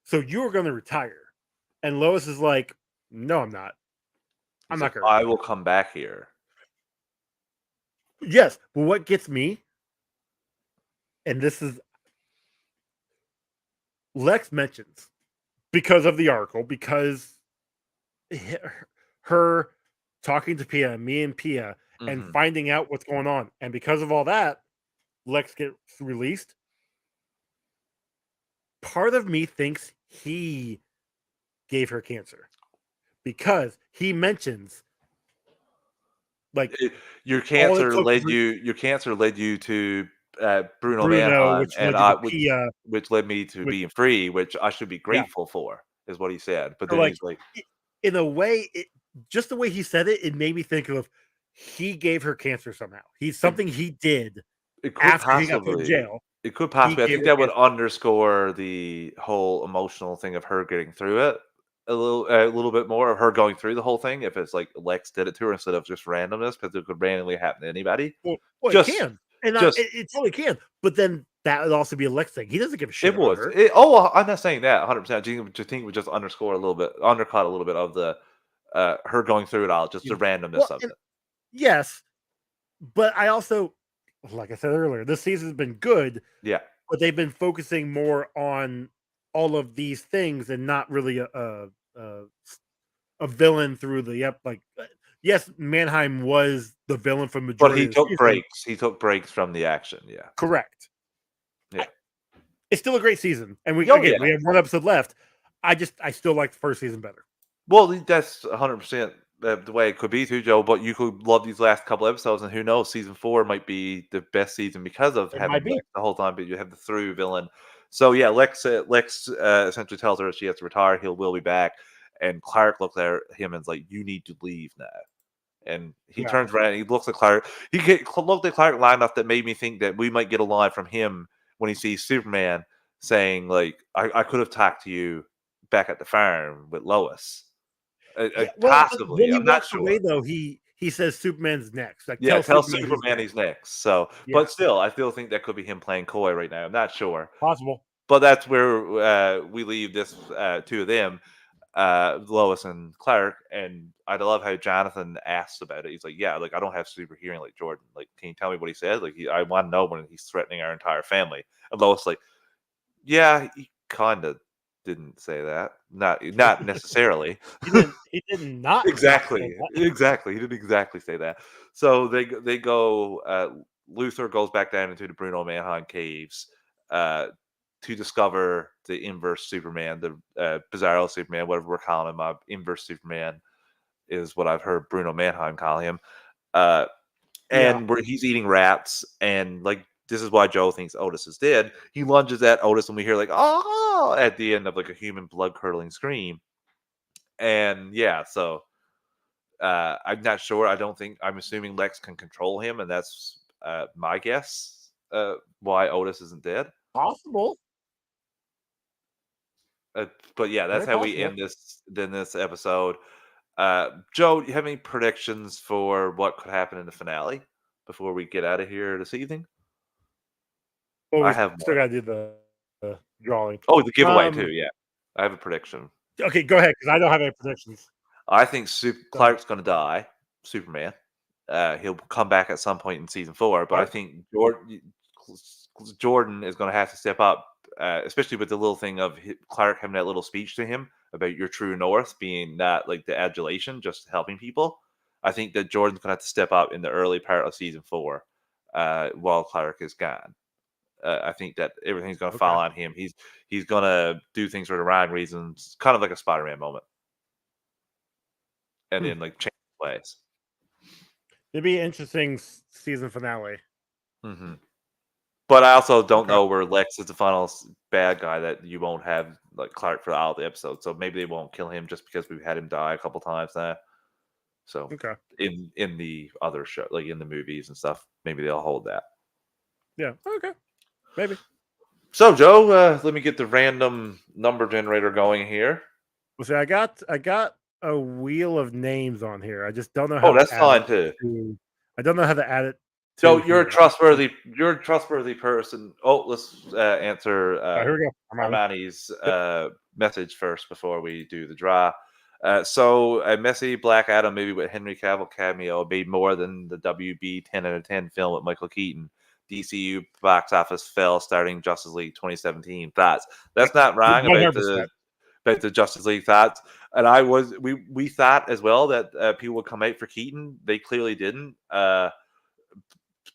S2: So you're going to retire." And Lois is like, "No, I'm not. I'm
S1: He's
S2: not
S1: like,
S2: going to
S1: I
S2: retire."
S1: will come back here.
S2: Yes, but what gets me, and this is Lex mentions because of the article, because her talking to Pia, me and Pia, and
S1: Hmm.
S2: finding out what's going on, and because of all that, Lex gets released. Part of me thinks he gave her cancer because he mentions like
S1: Your
S2: all it
S1: cancer
S2: took
S1: led
S2: for
S1: you to Bruno
S2: Bruno,
S1: Mannheim,
S2: which
S1: and
S2: led you to
S1: I
S2: Pia,
S1: which led me to
S2: which
S1: being free, which I should be
S2: yeah.
S1: grateful for, is what he said. But
S2: So
S1: then
S2: like
S1: he's like,
S2: in a way, just the way he said it, it made me think of he gave her cancer somehow. He's
S1: it,
S2: something he did
S1: it could
S2: after he got put in
S1: possibly,
S2: jail.
S1: it could
S2: He
S1: possibly. I
S2: gave
S1: think
S2: her
S1: that would
S2: cancer.
S1: underscore the whole emotional thing of her getting through it a little bit more of her going through the whole thing. If it's like Lex did it to her instead of just randomness, because it could randomly happen to anybody.
S2: Well, it
S1: Just,
S2: can, and
S1: just
S2: it totally can. But then that would also be a Lex thing. He doesn't give a shit
S1: it
S2: about
S1: was.
S2: her.
S1: I'm not saying that 100%. I just think it would just underscore a little bit, undercut a little bit of the her going through it all, just the
S2: Well,
S1: randomness of
S2: and
S1: it.
S2: yes, but I also, like I said earlier, this season's been good,
S1: Yeah.
S2: but they've been focusing more on all of these things and not really a, a villain through the yes, Mannheim was the villain for
S1: But
S2: majority
S1: he
S2: of the
S1: took
S2: season.
S1: breaks. He took breaks from the action. Yeah.
S2: Correct.
S1: Yeah.
S2: I, it's still a great season, and
S1: Oh yeah.
S2: we have one episode left. I still like the first season better.
S1: Well, that's 100% the way it could be too, Joe. But you could love these last couple episodes, and who knows, season 4 might be the best season because of
S2: It
S1: having
S2: might be.
S1: Lex the whole time. But you have the through villain. So yeah, Lex essentially tells her she has to retire. He will be back, and Clark looks at him and is like, "You need to leave now." And he
S2: Yeah.
S1: turns around and he looks at Clark. Looked at Clark line enough that made me think that we might get a line from him when he sees Superman saying, like, I could have talked to you back at the farm with Lois.
S2: Yeah. Well, but
S1: Possibly.
S2: when he
S1: I'm not
S2: walks away,
S1: sure.
S2: though, he says Superman's next. Like,
S1: Yeah,
S2: tell
S1: tell
S2: Superman he's
S1: Superman
S2: next.
S1: he's next. So,
S2: Yeah,
S1: but still, I still think that could be him playing coy right now. I'm not sure.
S2: possible.
S1: But that's where we leave this two of them, Lois and Clark. And I love how Jonathan asks about it. He's like, "Yeah, like I don't have super hearing like Jordan. Like, can you tell me what he said? Like, I want to know when he's threatening our entire family." And Lois like, "Yeah, he kind of didn't say that. Not necessarily."
S2: He did not say
S1: Exactly,
S2: that.
S1: exactly. He didn't exactly say that. So they go. Luther goes back down into the Bruno Mannheim caves uh, to discover the inverse Superman, the Bizarro Superman, whatever we're calling him. Inverse Superman is what I've heard Bruno Mannheim call him. Uh,
S2: Yeah.
S1: and where he's eating rats, and like this is why Joe thinks Otis is dead. He lunges at Otis, and we hear like "oh" at the end of like a human blood curdling scream. And yeah, so I'm not sure. I'm assuming Lex can control him, and that's my guess. Why Otis isn't dead.
S2: Possible.
S1: But yeah, that's
S2: Very
S1: how we
S2: possible.
S1: end this episode. Joe, do you have any predictions for what could happen in the finale before we get out of here this evening?
S2: Well,
S1: I
S2: we
S1: have
S2: still
S1: one.
S2: got to do the drawing.
S1: Oh, the giveaway too. Yeah, I have a prediction.
S2: Okay, go ahead because I don't have any predictions.
S1: I think
S2: So,
S1: Clark's going to die. Superman. He'll come back at some point in season 4, but I
S2: what?
S1: think Jordan is going to have to step up, especially with the little thing of Clark having that little speech to him about your true north being not like the adulation, just helping people. I think that Jordan's going to have to step up in the early part of season 4 while Clark is gone. I think that everything's going to
S2: Okay.
S1: fall on him. He's going to do things for the wrong reasons, kind of like a Spider-Man moment, and then like change ways.
S2: It'd be an interesting season finale.
S1: Hmm. But I also don't
S2: Okay.
S1: know where Lex is the final bad guy that you won't have like Clark for all the episodes. So maybe they won't kill him just because we've had him die a couple times now. So
S2: Okay.
S1: in the other show, like in the movies and stuff, maybe they'll hold that.
S2: Yeah. Okay. Maybe.
S1: So Joe, let me get the random number generator going here.
S2: Well, see, I got a wheel of names on here. I just don't know how
S1: Oh,
S2: to
S1: that's
S2: add it
S1: fine too.
S2: to. I don't know how to add it
S1: Joe,
S2: to here.
S1: you're a trustworthy person. Oh, let's answer
S2: All right, here we go.
S1: Armani's message first before we do the draw. So a messy Black Adam movie with Henry Cavill cameo made more than the WB 10 out of 10 film with Michael Keaton. DCU box office fell starting Justice League 2017. Thoughts? That's not wrong
S2: 100%.
S1: about the Justice League thoughts. And we thought as well that people would come out for Keaton. They clearly didn't.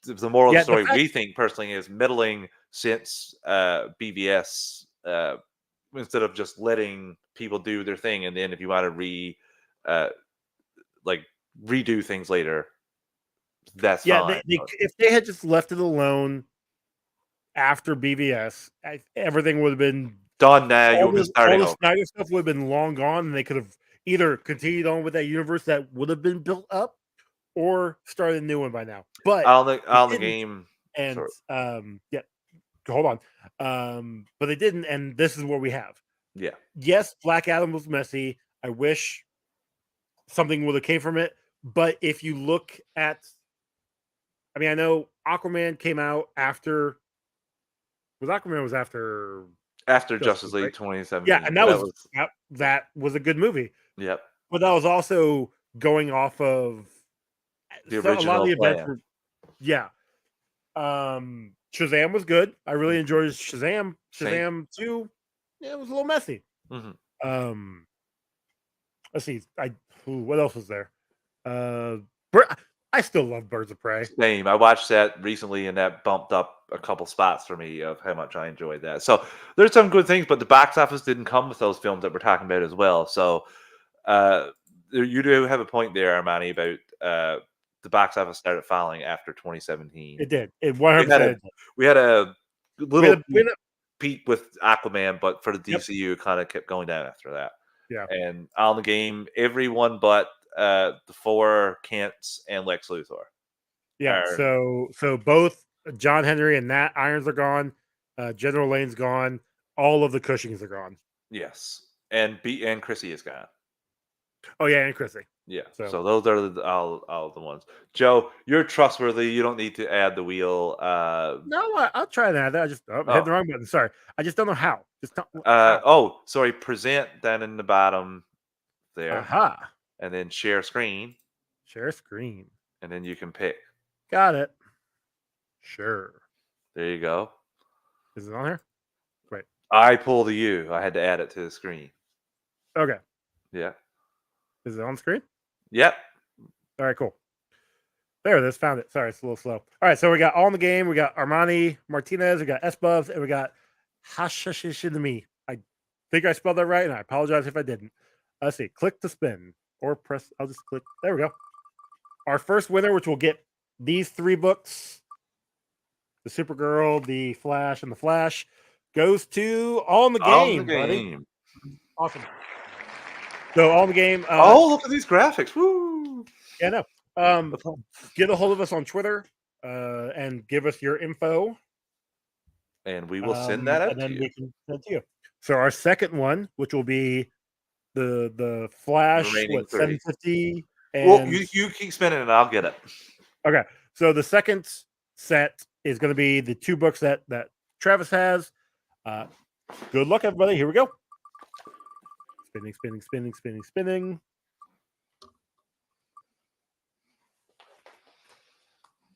S1: The moral of the
S2: Yeah, the
S1: story
S2: fact.
S1: we think personally is middling since BVS, instead of just letting people do their thing, and then if you want to uh, like redo things later, that's
S2: Yeah,
S1: fine.
S2: if they had just left it alone after BVS, everything would have been
S1: Done now, you would have been
S2: all
S1: starting
S2: the
S1: over.
S2: Snyder stuff would have been long gone, and they could have either continued on with that universe that would have been built up, or started a new one by now. But they
S1: On the
S2: didn't,
S1: game.
S2: and
S1: Sorry.
S2: yeah, hold on. But they didn't, and this is what we have.
S1: Yeah.
S2: Yes, Black Adam was messy. I wish something would have came from it. But if you look at, I mean, I know Aquaman came out after. Aquaman was after
S1: After
S2: Justice
S1: Justice
S2: League,
S1: League
S2: right? Yeah,
S1: 2017,
S2: and
S1: but that was
S2: that was a good movie.
S1: yep
S2: But that was also going off of
S1: the
S2: a lot of
S1: original
S2: the events
S1: plan.
S2: were, yeah. Shazam was good. I really
S1: Mhm.
S2: enjoyed Shazam.
S1: Same.
S2: Shazam 2, yeah, it was a little messy.
S1: Mhm.
S2: Let's see. What else was there? Uh, Bir- I still love Birds of Prey.
S1: Same. I watched that recently, and that bumped up a couple spots for me of how much I enjoyed that. So there's some good things, but the box office didn't come with those films that we're talking about as well. So uh, you do have a point there, Armani, about the box office started falling after 2017.
S2: It did. It
S1: We had a
S2: 100%.
S1: we had a
S2: We
S1: little
S2: had a,
S1: peak with Aquaman, but for the
S2: yep.
S1: DCU, kind of kept going down after that.
S2: Yeah.
S1: And on the game, everyone but the 4 Kents and Lex Luthor.
S2: Yeah.
S1: Are
S2: So both John Henry and Nat Irons are gone. General Lane's gone. All of the Cushings are gone.
S1: yes, and Chrissy is gone.
S2: Oh yeah, and Chrissy.
S1: Yeah,
S2: So
S1: so those are all the ones. Joe, you're trustworthy. You don't need to add the wheel.
S2: no, I'll try that. I just hit the wrong button. Sorry, I just don't know how. Just don't, how.
S1: Oh, sorry. Present down in the bottom there,
S2: Aha.
S1: and then share screen,
S2: Share screen.
S1: and then you can pick.
S2: Got it. Sure.
S1: There you go.
S2: Is it on here? Wait.
S1: I pulled the U. I had to add it to the screen.
S2: Okay.
S1: Yeah.
S2: Is it on screen?
S1: Yep.
S2: All right, cool. There it is. Found it. Sorry, it's a little slow. All right, so we got all in the game. We got Armani Martinez. We got S Bubs, and we got Hashashishidami. I think I spelled that right, and I apologize if I didn't. Let's see. Click to spin or press. I'll just click. There we go. Our first winner, which will get these 3 books, the Supergirl, the Flash, and the Flash, goes to all in the
S1: On the
S2: game, buddy.
S1: game.
S2: Awesome. So all in the game.
S1: Oh, look at these graphics! Woo!
S2: Yeah, no. Get a hold of us on Twitter and give us your info,
S1: and we will send that out
S2: and
S1: to
S2: then
S1: you.
S2: we can send it to you. So our second one, which will be the Flash,
S1: Remaining
S2: what,
S1: 3.
S2: 750,
S1: Well,
S2: and
S1: you keep spinning and I'll get it.
S2: okay. So the second set is going to be the 2 books that Travis has. Good luck, everybody. Here we go. Spinning, spinning, spinning, spinning, spinning.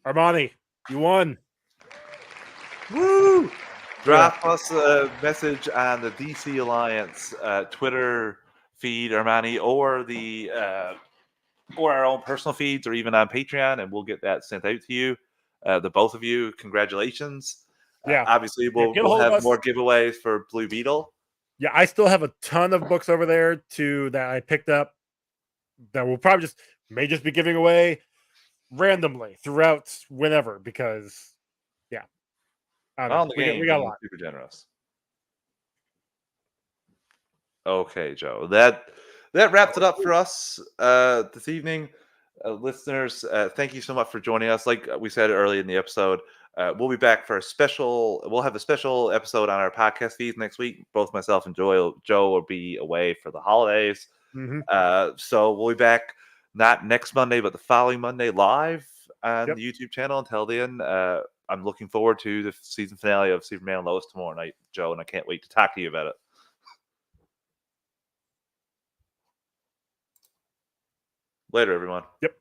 S2: Armani, you won.
S1: Woo!
S2: Yeah.
S1: Drop us a message on the DC Alliance Twitter feed, Armani, or the or our own personal feeds, or even on Patreon, and we'll get that sent out to you. The both of you, congratulations!
S2: Yeah.
S1: Obviously,
S2: Yeah, get a
S1: we'll
S2: hold of
S1: have
S2: us.
S1: more giveaways for Blue Beetle.
S2: Yeah, I still have a ton of books over there that I picked up that will probably may just be giving away randomly throughout whenever, because yeah, I don't know.
S1: On the game,
S2: We got a
S1: being
S2: lot.
S1: super generous. Okay, Joe. That wraps it up for us this evening. Listeners, thank you so much for joining us. Like we said early in the episode, we'll be back for we'll have a special episode on our podcast feeds next week. Both myself and Joe will be away for the holidays.
S2: Mm-hmm.
S1: So we'll be back not next Monday, but the following Monday live on
S2: Yep.
S1: the YouTube channel. Until then, I'm looking forward to the season finale of Superman and Lois tomorrow night, Joe, and I can't wait to talk to you about it. Later, everyone.
S2: Yep.